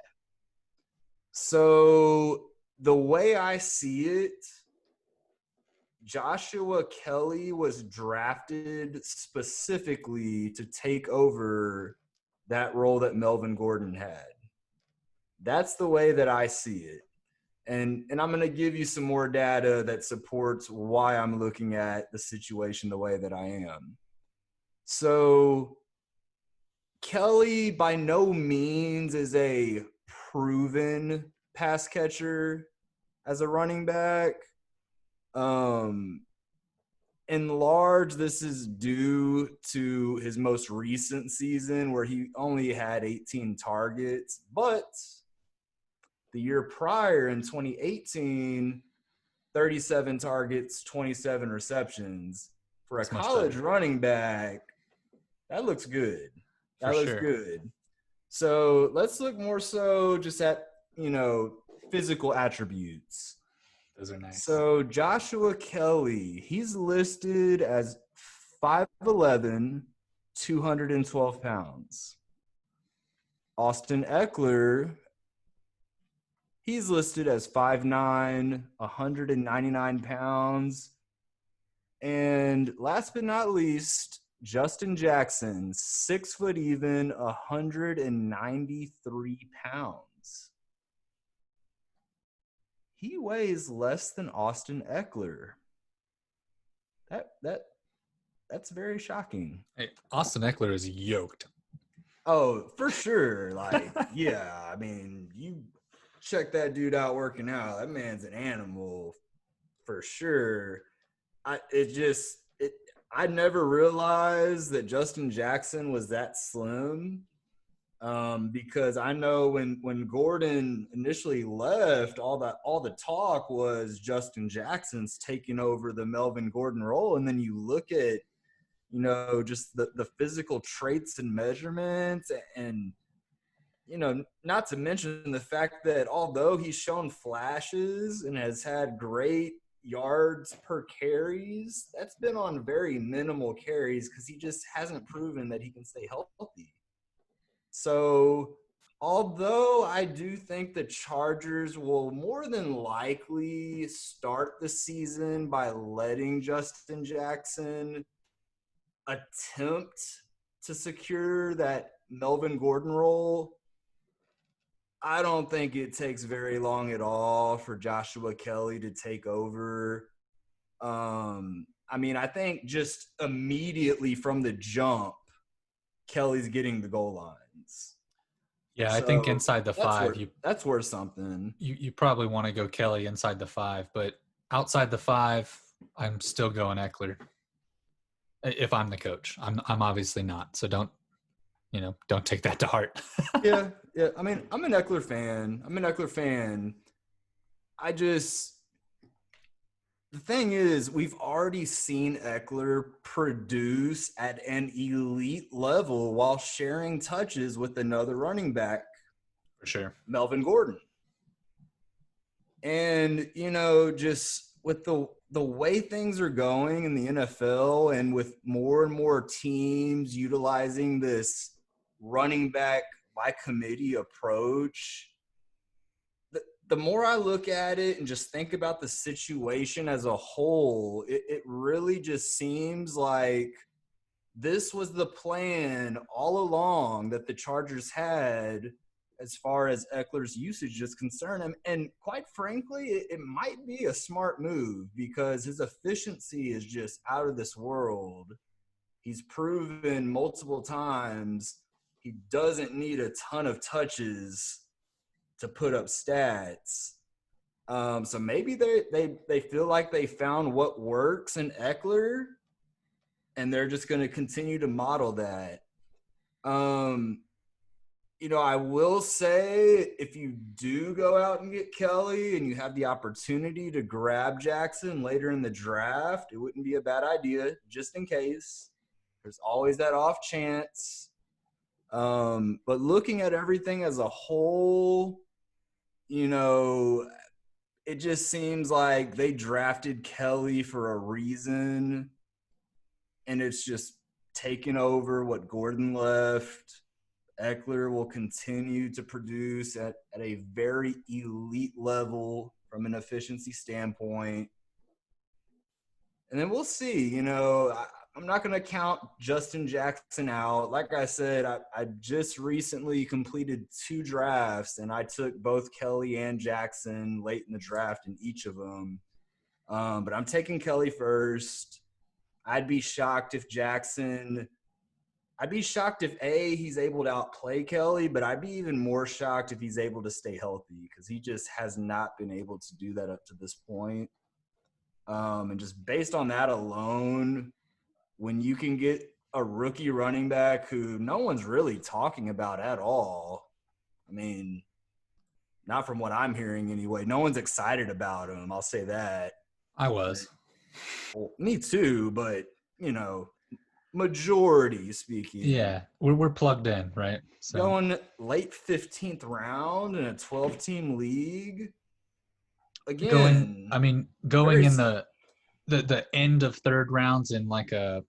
So the way I see it, Joshua Kelly was drafted specifically to take over that role that Melvin Gordon had. That's the way that I see it. And I'm going to give you some more data that supports why I'm looking at the situation the way that I am. So Kelly by no means is a proven pass catcher as a running back. In large, this is due to his most recent season where he only had 18 targets, but the year prior in 2018, 37 targets, 27 receptions. For a college running back, that looks good. That looks good. So let's look more so just at, you know, physical attributes. Those are nice. So Joshua Kelly, he's listed as 5'11", 212 pounds. Austin Ekeler, he's listed as 5'9", 199 pounds. And last but not least, Justin Jackson, 6 foot even, 193 pounds. He weighs less than Austin Ekeler. That's very shocking. Hey, Austin Ekeler is yoked. Oh, for sure. Like, yeah, I mean, you check that dude out working out. That man's an animal for sure. I never realized that Justin Jackson was that slim. Because I know when Gordon initially left, all the talk was Justin Jackson's taking over the Melvin Gordon role. And then you look at, you know, just the physical traits and measurements, and not to mention the fact that although he's shown flashes and has had great yards per carries, that's been on very minimal carries because he just hasn't proven that he can stay healthy. So, although I do think the Chargers will more than likely start the season by letting Justin Jackson attempt to secure that Melvin Gordon role, I don't think it takes very long at all for Joshua Kelly to take over. I think just immediately from the jump, Kelly's getting the goal lines. Yeah, I think So inside the five, that's worth something. You probably want to go Kelly inside the five, but outside the five, I'm still going Ekeler. If I'm the coach, I'm obviously not. So don't take that to heart. yeah. I mean, I'm an Ekeler fan. The thing is, we've already seen Ekeler produce at an elite level while sharing touches with another running back, For sure, Melvin Gordon. And, just with the way things are going in the NFL and with more and more teams utilizing this running back by committee approach, the more I look at it and just think about the situation as a whole, it really just seems like this was the plan all along that the Chargers had as far as Ekeler's usage is concerned. And quite frankly, it might be a smart move because his efficiency is just out of this world. He's proven multiple times he doesn't need a ton of touches to put up stats. So maybe they feel like they found what works in Ekeler, and they're just going to continue to model that. I will say if you do go out and get Kelly and you have the opportunity to grab Jackson later in the draft, it wouldn't be a bad idea just in case. There's always that off chance. But looking at everything as a whole, it just seems like they drafted Kelly for a reason, and it's just taken over what Gordon left. Ekeler will continue to produce at a very elite level from an efficiency standpoint. And then we'll see. I'm not going to count Justin Jackson out. Like I said, I just recently completed 2 drafts, and I took both Kelly and Jackson late in the draft in each of them. But I'm taking Kelly first. I'd be shocked if he's able to outplay Kelly, but I'd be even more shocked if he's able to stay healthy because he just has not been able to do that up to this point. And just based on that alone, when you can get a rookie running back who no one's really talking about at all, I mean, not from what I'm hearing anyway, no one's excited about him. I'll say that. I was. Well, me too, but, majority speaking. Yeah, we're plugged in, right? So going late 15th round in a 12-team league. Again, going in the end of third rounds in like a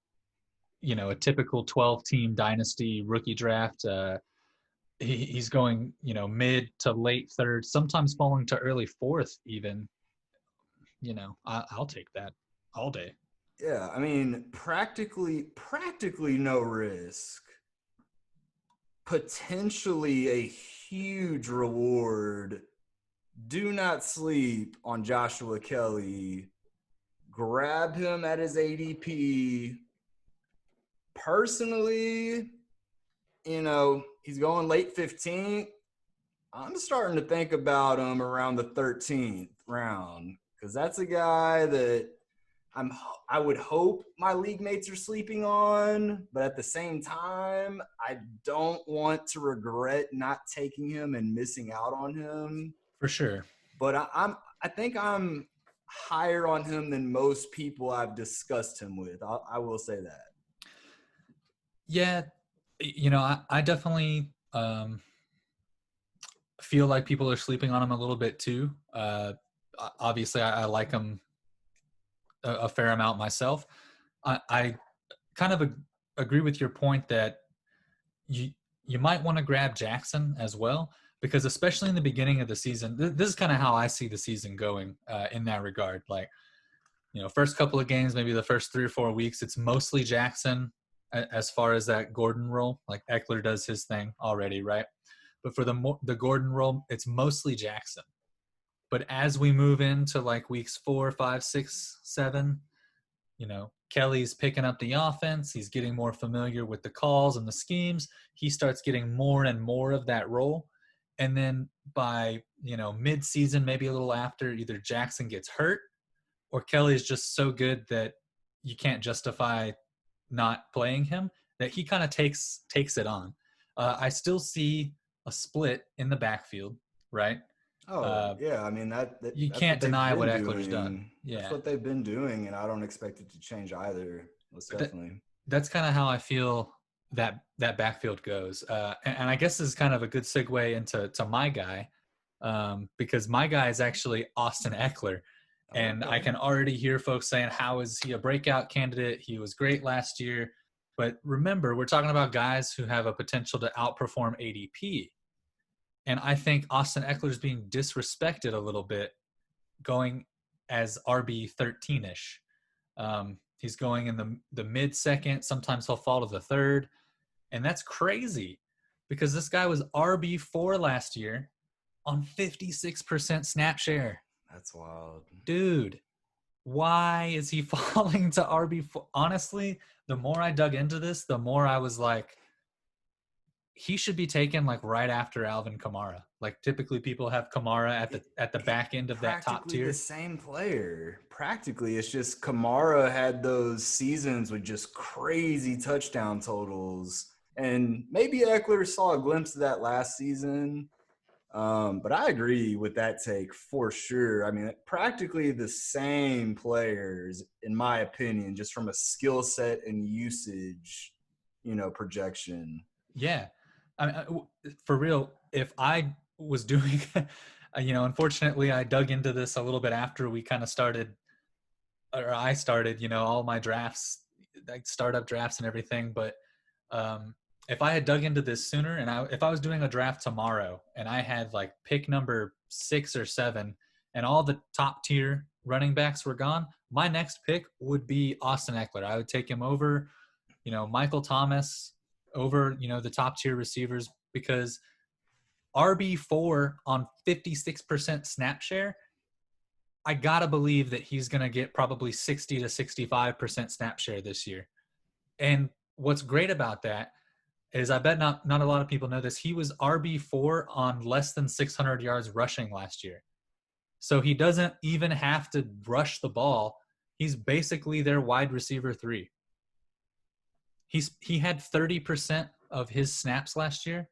typical 12-team dynasty rookie draft. He's going, mid to late third, sometimes falling to early fourth even. I'll take that all day. Yeah, practically no risk. Potentially a huge reward. Do not sleep on Joshua Kelly. Grab him at his ADP. Personally, he's going late 15th. I'm starting to think about him around the 13th round because that's a guy that I would hope my league mates are sleeping on, but at the same time, I don't want to regret not taking him and missing out on him. For sure. But I think I'm higher on him than most people I've discussed him with. I will say that. Yeah, I definitely feel like people are sleeping on him a little bit too. Obviously, I like him a fair amount myself. I kind of agree with your point that you might want to grab Jackson as well, because especially in the beginning of the season, this is kind of how I see the season going in that regard. Like, first couple of games, maybe the first 3 or 4 weeks, it's mostly Jackson as far as that Gordon role. Like Ekeler does his thing already, right? But for the Gordon role, it's mostly Jackson. But as we move into like weeks 4, 5, 6, 7, Kelly's picking up the offense. He's getting more familiar with the calls and the schemes. He starts getting more and more of that role. And then by, mid-season, maybe a little after, either Jackson gets hurt or Kelly's just so good that you can't justify not playing him, that he kind of takes it on. I still see a split in the backfield, right? Yeah. I mean, you that's can't what they've deny been what doing. Ekeler's done. Yeah. That's what they've been doing, and I don't expect it to change either. Most definitely. That's kind of how I feel that backfield goes. And I guess this is kind of a good segue into my guy, because my guy is actually Austin Ekeler. And I can already hear folks saying, how is he a breakout candidate? He was great last year. But remember, we're talking about guys who have a potential to outperform ADP. And I think Austin Ekeler is being disrespected a little bit going as RB 13-ish. He's going in the mid-second. Sometimes he'll fall to the third. And that's crazy because this guy was RB4 last year on 56% snap share. That's wild. Dude, why is he falling to RB4? Honestly, the more I dug into this, the more I was like, he should be taken like right after Alvin Kamara. Like typically people have Kamara at the back end of that top tier. The same player. Practically, it's just Kamara had those seasons with just crazy touchdown totals. And maybe Ekeler saw a glimpse of that last season. But I agree with that take for sure. I mean, practically the same players, in my opinion, just from a skill set and usage, projection. Yeah. I mean, for real, if I was doing, unfortunately, I dug into this a little bit after we kind of started, or I started, all my drafts, like startup drafts and everything. But if I had dug into this sooner, and if I was doing a draft tomorrow and I had like pick number 6 or 7 and all the top tier running backs were gone, my next pick would be Austin Ekeler. I would take him over, Michael Thomas, over, the top tier receivers, because RB4 on 56% snap share, I got to believe that he's going to get probably 60 to 65% snap share this year. And what's great about that is I bet not a lot of people know this. He was RB4 on less than 600 yards rushing last year. So he doesn't even have to rush the ball. He's basically their wide receiver 3. He had 30% of his snaps last year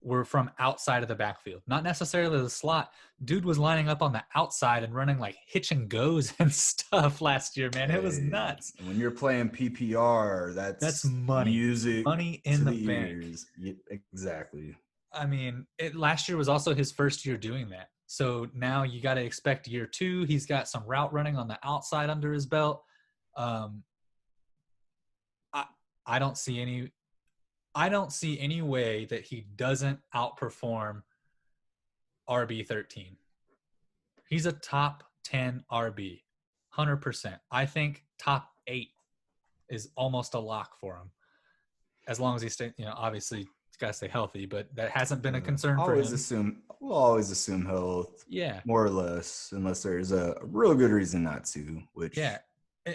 were from outside of the backfield, not necessarily the slot. Dude was lining up on the outside and running like hitch and goes and stuff last year, man. It was nuts. When you're playing PPR, that's money. Music, money in the bank. Ears. Yeah, exactly. I mean, last year was also his first year doing that. So now you got to expect year 2. He's got some route running on the outside under his belt. I don't see any way that he doesn't outperform RB13. He's a top 10 RB, 100%. I think top 8 is almost a lock for him, as long as he stays. Obviously he's got to stay healthy, but that hasn't been a concern for him. We'll always assume health, more or less, unless there's a real good reason not to, which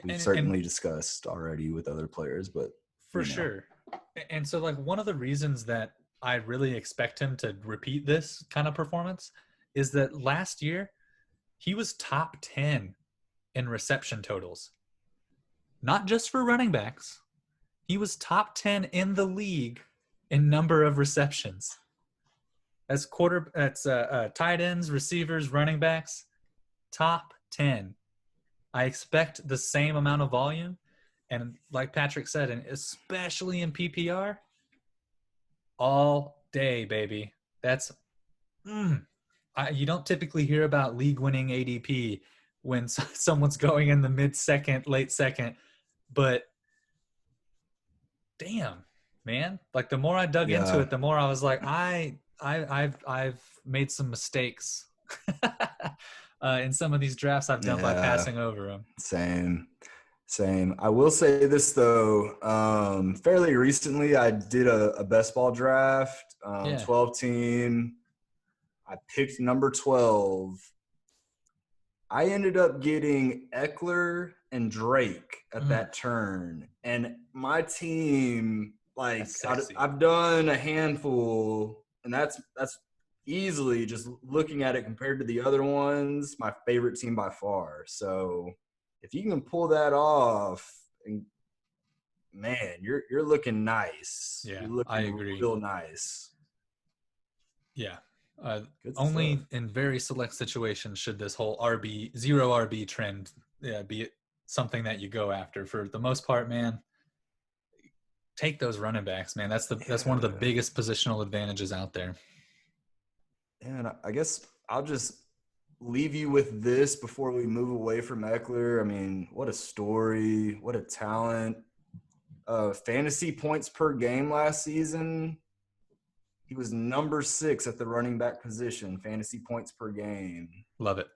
we've certainly discussed already with other players, but. For sure. And so like one of the reasons that I really expect him to repeat this kind of performance is that last year he was top 10 in reception totals. Not just for running backs. He was top 10 in the league in number of receptions. That's tight ends, receivers, running backs, top 10. I expect the same amount of volume. And like Patrick said, and especially in PPR, all day, baby. That's You don't typically hear about league-winning ADP when someone's going in the mid-second, late second, but damn, man! Like the more I dug into Yeah. it, the more I was like, I've made some mistakes in some of these drafts I've done by Yeah. passing over them. Same. I will say this though. Fairly recently, I did a best ball draft, Yeah. 12 team. I picked number 12. I ended up getting Ekeler and Drake at that turn. And my team, like That's sexy. I've done a handful, and that's easily, just looking at it compared to the other ones, my favorite team by far. So if you can pull that off, and man, you're looking nice. Yeah, You're I looking agree. real nice. Yeah. Uh, Good stuff. Only in very select situations should this whole zero RB trend be something that you go after. For the most part, man, take those running backs, man. That's one of the Yeah. biggest positional advantages out there. And I guess I'll just leave you with this before we move away from Eckler. I mean, what a story, what a talent. Fantasy points per game last season, he was number 6 at the running back position, fantasy points per game. Love it.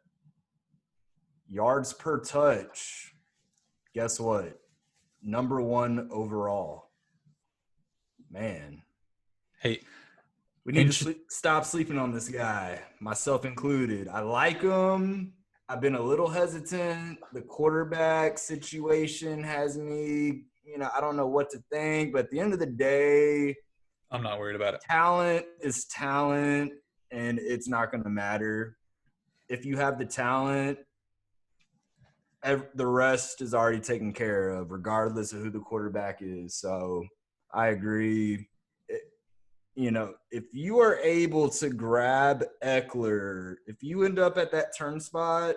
Yards per touch, guess what? Number 1 overall. Man. Hey, We need to stop sleeping on this guy, myself included. I like him. I've been a little hesitant. The quarterback situation has me, I don't know what to think. But at the end of the day, I'm not worried about it. Talent is talent, and it's not going to matter. If you have the talent, the rest is already taken care of, regardless of who the quarterback is. So I agree. If you are able to grab Ekeler, if you end up at that turn spot,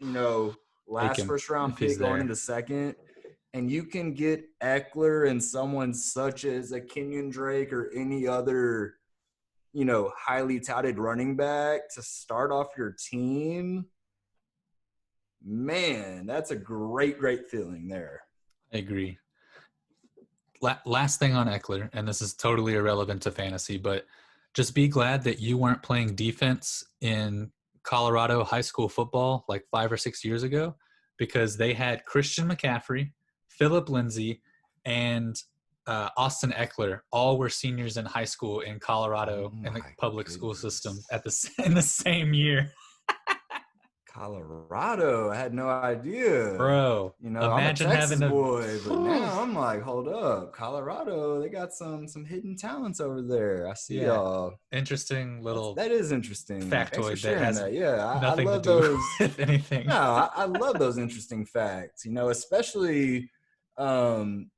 last first round pick going into second, and you can get Ekeler and someone such as a Kenyon Drake or any other, highly touted running back to start off your team, man, that's a great, great feeling there. I agree. Last thing on Ekeler, and this is totally irrelevant to fantasy, but just be glad that you weren't playing defense in Colorado high school football like 5 or 6 years ago, because they had Christian McCaffrey, Phillip Lindsey, and Austin Ekeler. All were seniors in high school in Colorado in the public school system in the same year. Colorado, I had no idea. Bro, I'm a imagine Texas having boy, but now I'm like, hold up. Colorado, they got some hidden talents over there. I see y'all. Interesting little that is interesting. Factoid. Thanks for sharing that. Yeah, I love to do those. With anything. No, I love those interesting facts, especially, Lindsey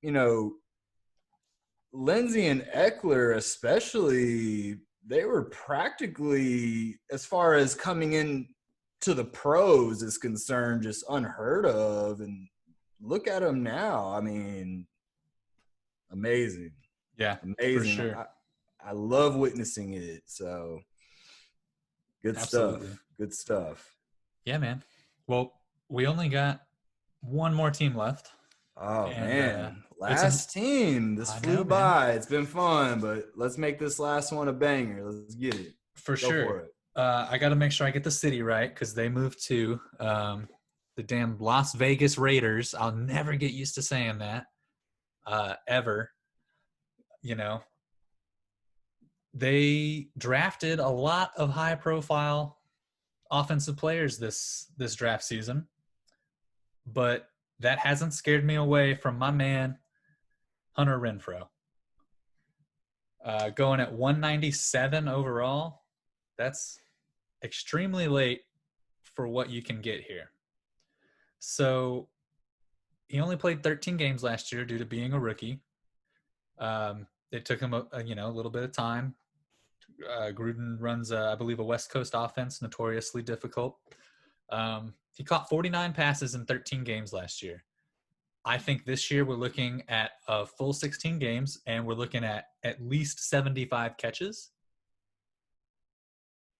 and Ekeler, especially, they were practically, as far as coming in to the pros is concerned, just unheard of. And look at them now. I mean, amazing. Yeah, amazing. For sure. I love witnessing it. So good Absolutely. stuff. Good stuff. Yeah, man. Well, we only got one more team left. Oh, man. Last team. This flew by. It's been fun, but let's make this last one a banger. Let's get it. For sure. For it. I got to make sure I get the city right, because they moved to the damn Las Vegas Raiders. I'll never get used to saying that ever. They drafted a lot of high-profile offensive players this draft season, but that hasn't scared me away from my man Hunter Renfrow. Going at 197 overall, that's extremely late for what you can get here. So he only played 13 games last year due to being a rookie. It took him a little bit of time. Gruden runs, I believe, a West Coast offense, notoriously difficult. He caught 49 passes in 13 games last year. I think this year we're looking at a full 16 games, and we're looking at least 75 catches.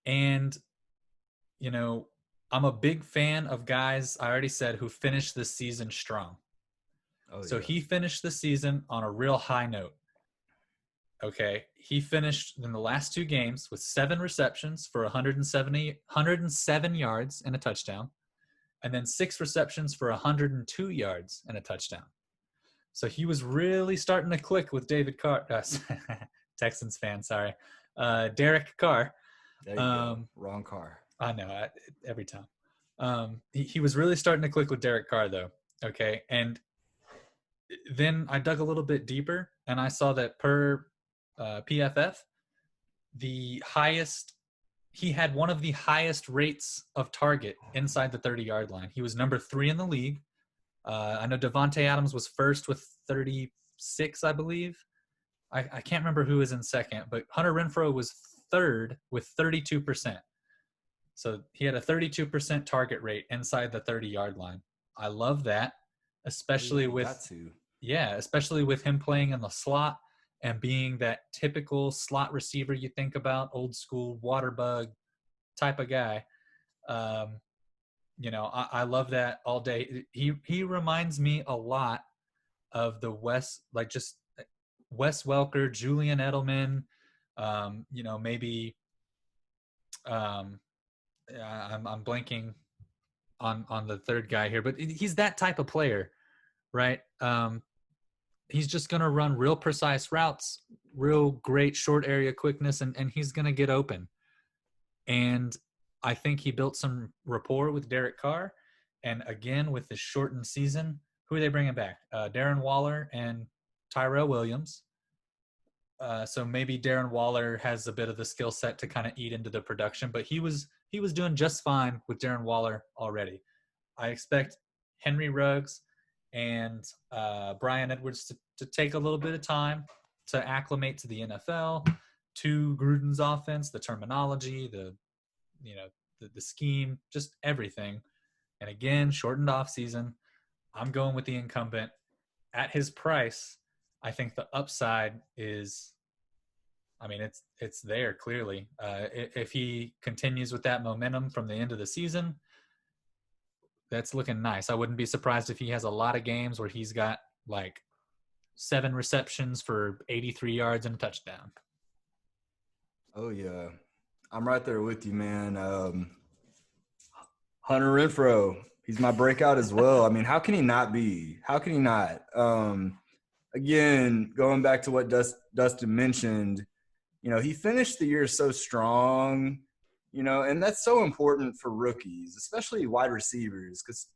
And, you know, I'm a big fan of guys, I already said, who finished this season strong. Oh, So yeah. he finished the season on a real high note. Okay. He finished in the last 2 games with 7 receptions for 107 yards and a touchdown, and then 6 receptions for 102 yards and a touchdown. So he was really starting to click with David Carr. Texans fan, sorry. Derek Carr. There you go. Wrong car. I know, every time. He was really starting to click with Derek Carr, though. Okay. And then I dug a little bit deeper, and I saw that per PFF, he had one of the highest rates of target inside the 30-yard line. He was number 3 in the league. I know Devontae Adams was first with 36, I believe. I can't remember who was in second, but Hunter Renfrow was third with 32%. So he had a 32% target rate inside the 30-yard line. I love that, especially especially with him playing in the slot and being that typical slot receiver you think about, old school water bug type of guy. I love that all day. He reminds me a lot of the Wes Welker, Julian Edelman, maybe I'm blanking on the third guy here, but he's that type of player, right? He's just going to run real precise routes, real great short area quickness, and he's going to get open. And I think he built some rapport with Derek Carr. And again, with this shortened season, who are they bringing back? Darren Waller and Tyrell Williams. So maybe Darren Waller has a bit of the skill set to kind of eat into the production, but he was doing just fine with Darren Waller already. I expect Henry Ruggs and Brian Edwards to take a little bit of time to acclimate to the NFL, to Gruden's offense, the terminology, the scheme, just everything. And again, shortened off season. I'm going with the incumbent at his price. I think the upside is, it's there clearly. If he continues with that momentum from the end of the season, that's looking nice. I wouldn't be surprised if he has a lot of games where he's got like 7 receptions for 83 yards and a touchdown. Oh, yeah. I'm right there with you, man. Hunter Renfrow, he's my breakout as well. I mean, how can he not be? How can he not? Again, going back to what Dustin mentioned, he finished the year so strong, and that's so important for rookies, especially wide receivers, because,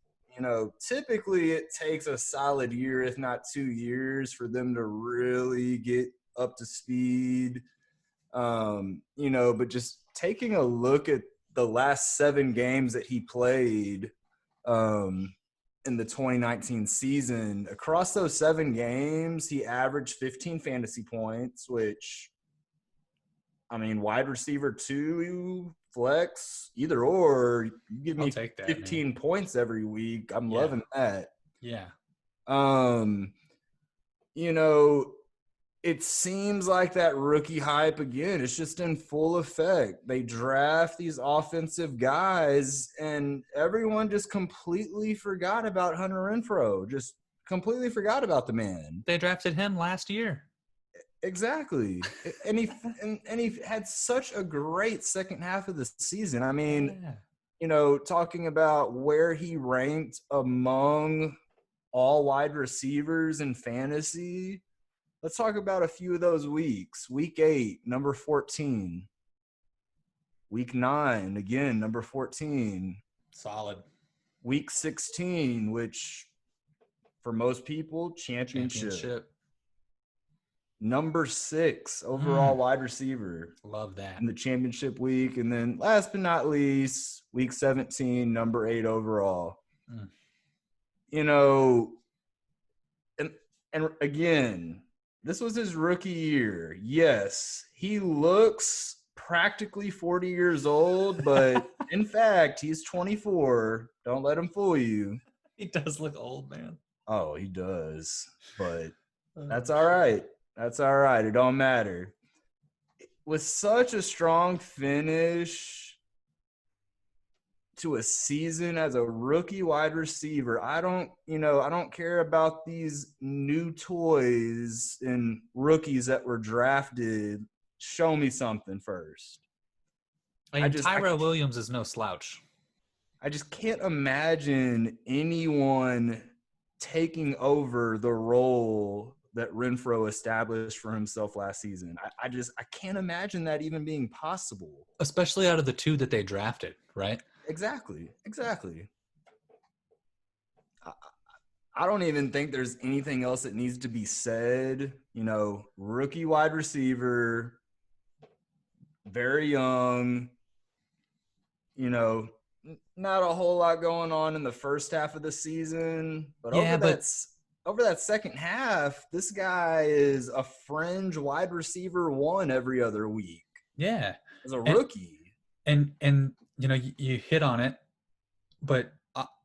typically it takes a solid year, if not 2 years, for them to really get up to speed. But just taking a look at the last 7 games that he played in the 2019 season, across those 7 games, he averaged 15 fantasy points, which, wide receiver 2, flex, either or, you give me 15 points every week. I'm loving that. Yeah. It seems like that rookie hype, again, it's just in full effect. They draft these offensive guys, and everyone just completely forgot about Hunter Renfrow. Just completely forgot about the man. They drafted him last year. Exactly. And he had such a great second half of the season. Talking about where he ranked among all wide receivers in fantasy, let's talk about a few of those weeks. Week 8, number 14. Week 9, again, number 14. Solid. Week 16, which for most people, championship. Number 6 overall wide receiver. Love that. In the championship week. And then last but not least, week 17, number 8 overall. And again, this was his rookie year. Yes, he looks practically 40 years old, but in fact, he's 24. Don't let him fool you. He does look old, man. Oh, he does. But that's all right. That's all right. It don't matter. with such a strong finish to a season as a rookie wide receiver, I don't care about these new toys and rookies that were drafted. Show me something first. I mean, Tyrell Williams is no slouch. I just can't imagine anyone taking over the role that Renfrow established for himself last season. I can't imagine that even being possible. Especially out of the two that they drafted, right? Exactly. I don't even think there's anything else that needs to be said. Rookie wide receiver, very young, not a whole lot going on in the first half of the season, but over that second half, this guy is a fringe wide receiver one every other week. Yeah. As a rookie. And you hit on it, but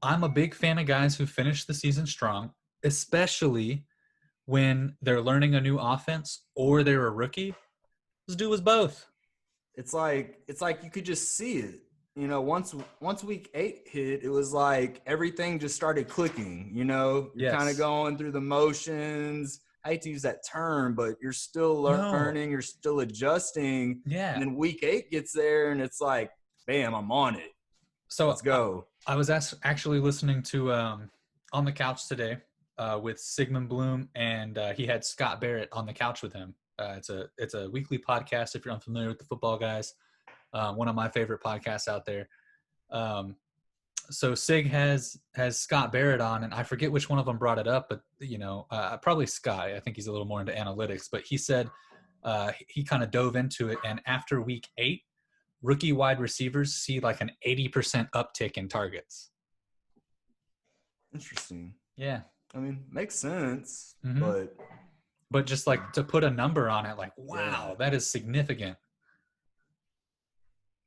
I'm a big fan of guys who finish the season strong, especially when they're learning a new offense or they're a rookie. This dude was both. It's like you could just see it. Once week 8 hit, it was like everything just started clicking. You're kind of going through the motions. I hate to use that term, but you're still learning. You're still adjusting. Yeah. And then week 8 gets there, and it's like, bam, I'm on it. So let's go. I was actually listening to On the Couch today with Sigmund Bloom, and he had Scott Barrett on the couch with him. It's a weekly podcast if you're unfamiliar with the football guys. One of my favorite podcasts out there. So Sig has Scott Barrett on, and I forget which one of them brought it up, but probably Scott. I think he's a little more into analytics, but he said he kind of dove into it, and after week 8, rookie wide receivers see like an 80% uptick in targets. Interesting. Yeah. I mean, makes sense, but just like to put a number on it, like, wow, that is significant.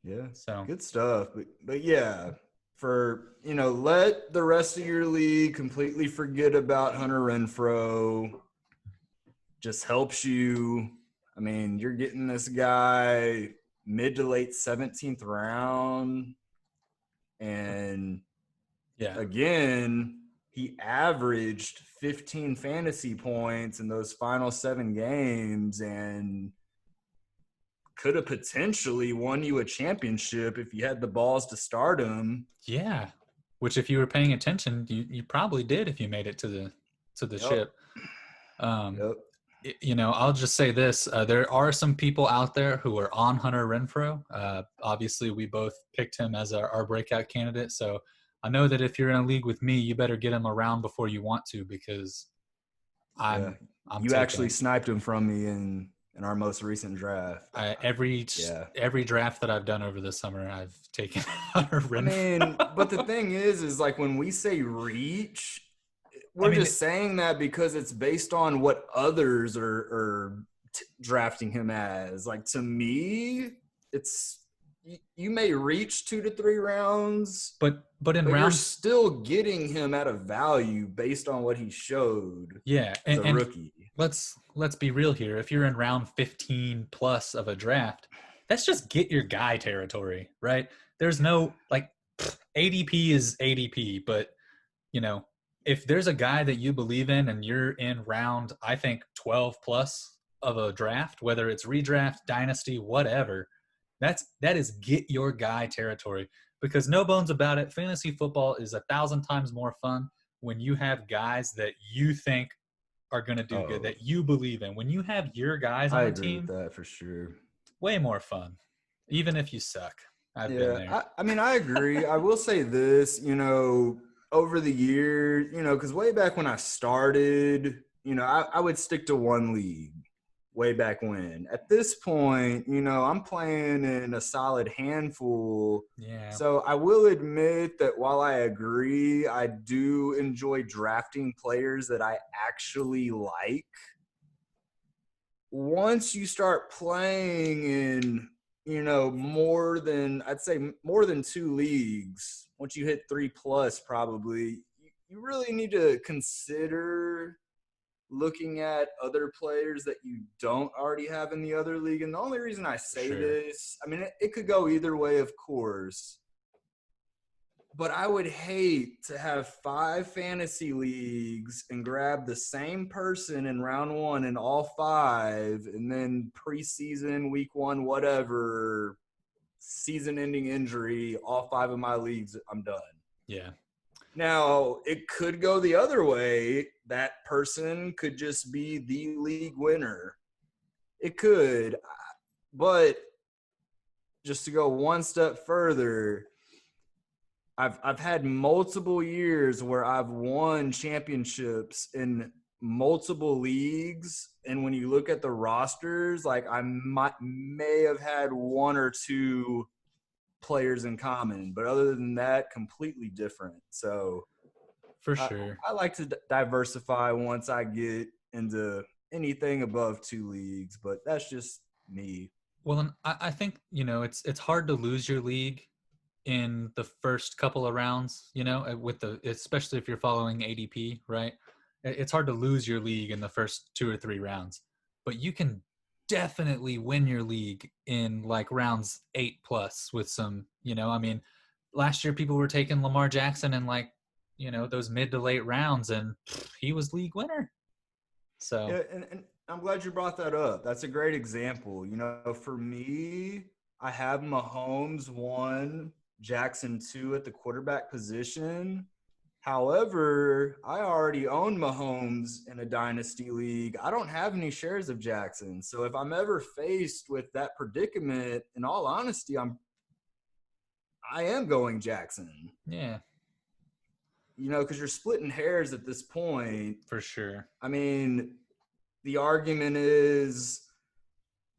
Yeah. So good stuff. But yeah, for, let the rest of your league completely forget about Hunter Renfrow. Just helps you. I mean, you're getting this guy mid to late 17th round. And again, he averaged 15 fantasy points in those final 7 games and could have potentially won you a championship if you had the balls to start him. Yeah. Which if you were paying attention, you probably did if you made it to the ship. I'll just say this. There are some people out there who are on Hunter Renfrow. Obviously, we both picked him as our breakout candidate. So I know that if you're in a league with me, you better get him around before you want to, because you actually sniped him from me in our most recent draft. Every draft that I've done over the summer, I've taken Hunter Renfrow. I mean, but the thing is like when we say reach, we're just saying that because it's based on what others are drafting him as. Like, to me, it's you may reach 2 to 3 rounds, but you're still getting him at a value based on what he showed. Yeah, as a rookie. Let's be real here. If you're in round 15 plus of a draft, that's just get your guy territory, right? There's no ADP is ADP, but if there's a guy that you believe in and you're in round, I think 12 plus of a draft, whether it's redraft, dynasty, whatever, that is get your guy territory, because no bones about it. Fantasy football is 1,000 times more fun when you have guys that you think are going to do good, that you believe in. When you have your guys on the team, I agree with that for sure. Way more fun, even if you suck. I've been there. I mean, I agree. I will say this, over the years, because way back when I started, I would stick to one league way back when. At this point, I'm playing in a solid handful. Yeah. So I will admit that while I agree, I do enjoy drafting players that I actually like. Once you start playing in, more than 2 leagues, once you hit 3 plus, probably, you really need to consider looking at other players that you don't already have in the other league. And the only reason I say this, I mean, it could go either way, of course. But I would hate to have 5 fantasy leagues and grab the same person in round 1 in all 5, and then preseason, week 1, whatever, season-ending injury, all 5 of my leagues, I'm done. Yeah. Now, it could go the other way. That person could just be the league winner. It could. But just to go one step further, I've had multiple years where I've won championships in multiple leagues, and when you look at the rosters, like I may have had 1 or 2 players in common, but other than that, completely different. So for sure, I like to diversify once I get into anything above 2 leagues, but that's just me. Well, and I think it's hard to lose your league in the first couple of rounds, with especially if you're following ADP, right? It's hard to lose your league in the first 2 or 3 rounds, but you can definitely win your league in like rounds 8 plus with some, I mean, last year people were taking Lamar Jackson in like, those mid to late rounds, and he was league winner. So yeah, and I'm glad you brought that up. That's a great example. For me, I have Mahomes 1, Jackson 2 at the quarterback position. However, I already own Mahomes in a dynasty league. I don't have any shares of Jackson. So if I'm ever faced with that predicament, in all honesty, I am going Jackson. yeah, because you're splitting hairs at this point. for sure. I mean, the argument is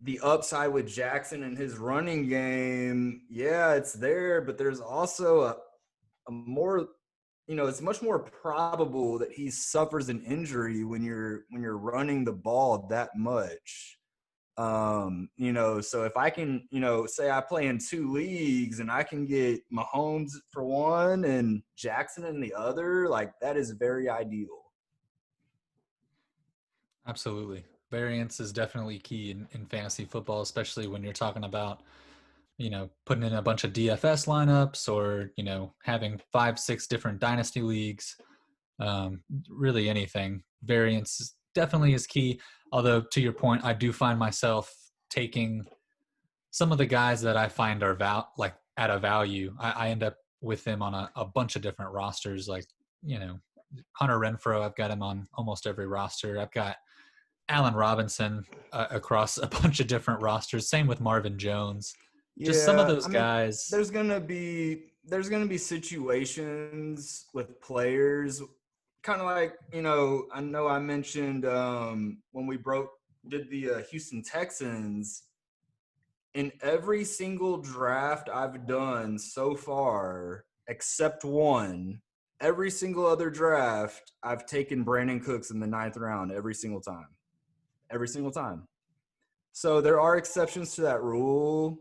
the upside with Jackson and his running game. Yeah, it's there, but there's also a more, it's much more probable that he suffers an injury when you're running the ball that much. So if I can, say I play in 2 leagues and I can get Mahomes for 1 and Jackson in the other, like that is very ideal. Absolutely. Variance is definitely key in fantasy football, especially when you're talking about, putting in a bunch of DFS lineups or, having 5, 6 different dynasty leagues. Really anything. Variance definitely is key. Although, to your point, I do find myself taking some of the guys that I find are at a value. I end up with them on a bunch of different rosters. Like, Hunter Renfrow, I've got him on almost every roster. I've got Allen Robinson across a bunch of different rosters. Same with Marvin Jones. Just some of those guys. There's gonna be situations with players, kind of like I know I mentioned when we did the Houston Texans. In every single draft I've done so far, except 1, every single other draft I've taken Brandon Cooks in the 9th round every single time. Every single time. So there are exceptions to that rule.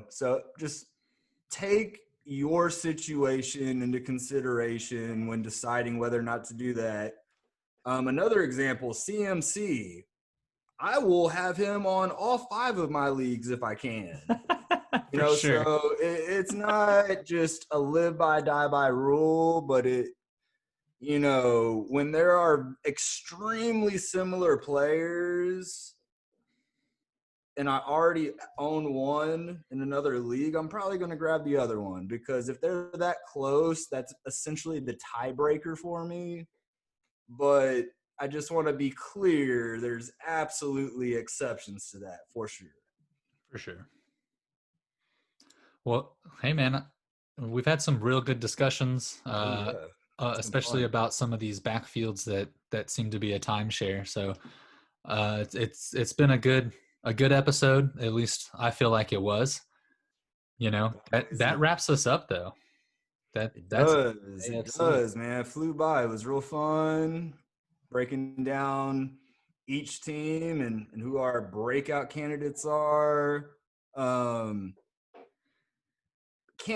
So just take your situation into consideration when deciding whether or not to do that. Another example, CMC. I will have him on all 5 of my leagues if I can. For sure. So it's not just a live by, die by rule, but when there are extremely similar players and I already own 1 in another league, I'm probably going to grab the other one, because if they're that close, that's essentially the tiebreaker for me. But I just want to be clear, there's absolutely exceptions to that, for sure. For sure. Well, hey, man, we've had some real good discussions, especially about some of these backfields that seem to be a timeshare. So it's been a good episode. At least I feel like it was. That wraps us up, though. It does, man. It flew by. It was real fun breaking down each team and who our breakout candidates are. Can't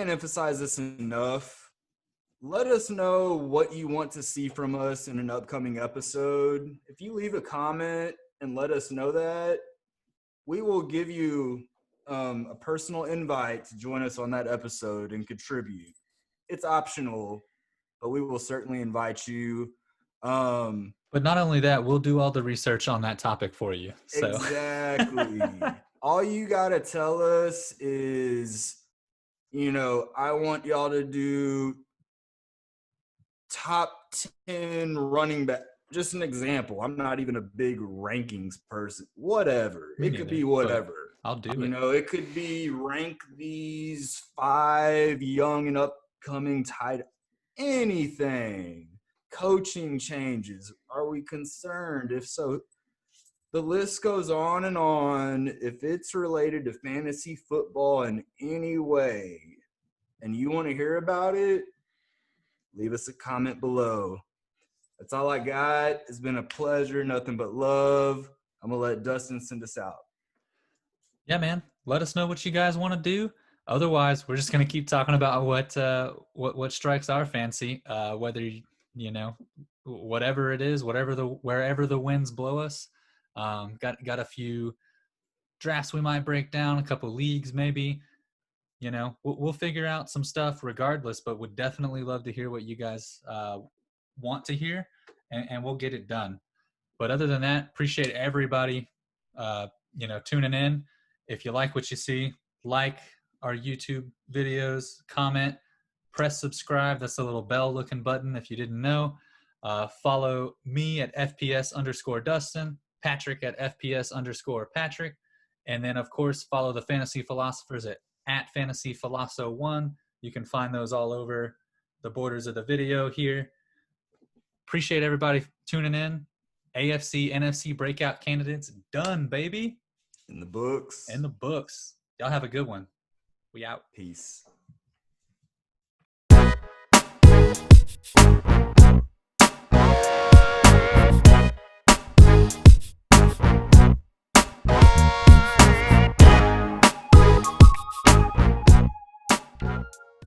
emphasize this enough. let us know what you want to see from us in an upcoming episode. If you leave a comment and let us know that, we will give you a personal invite to join us on that episode and contribute. It's optional, but we will certainly invite you. But not only that, we'll do all the research on that topic for you. So. Exactly. All you got to tell us is, I want y'all to do top 10 running back. Just an example. I'm not even a big rankings person. Whatever. It could be whatever. I'll do it. It could be rank these 5 young and upcoming tight. Anything. Coaching changes. Are we concerned? If so, the list goes on and on. If it's related to fantasy football in any way and you want to hear about it, leave us a comment below. That's all I got. It's been a pleasure. Nothing but love. I'm going to let Dustin send us out. Yeah, man. Let us know what you guys want to do. Otherwise, we're just going to keep talking about what strikes our fancy, whether, whatever it is, wherever the winds blow us. Got a few drafts we might break down, a couple leagues maybe. We'll figure out some stuff regardless, but would definitely love to hear what you guys want to hear, and we'll get it done. But other than that, appreciate everybody, tuning in. If you like what you see, like our YouTube videos, comment, press subscribe. That's the little bell looking button if you didn't know. Follow me at FPS_Dustin, Patrick at FPS_Patrick. And then, of course, follow the Fantasy Philosophers at FantasyPhiloso1. You can find those all over the borders of the video here. Appreciate everybody tuning in. AFC, NFC breakout candidates done, baby. In the books. Y'all have a good one. We out. Peace.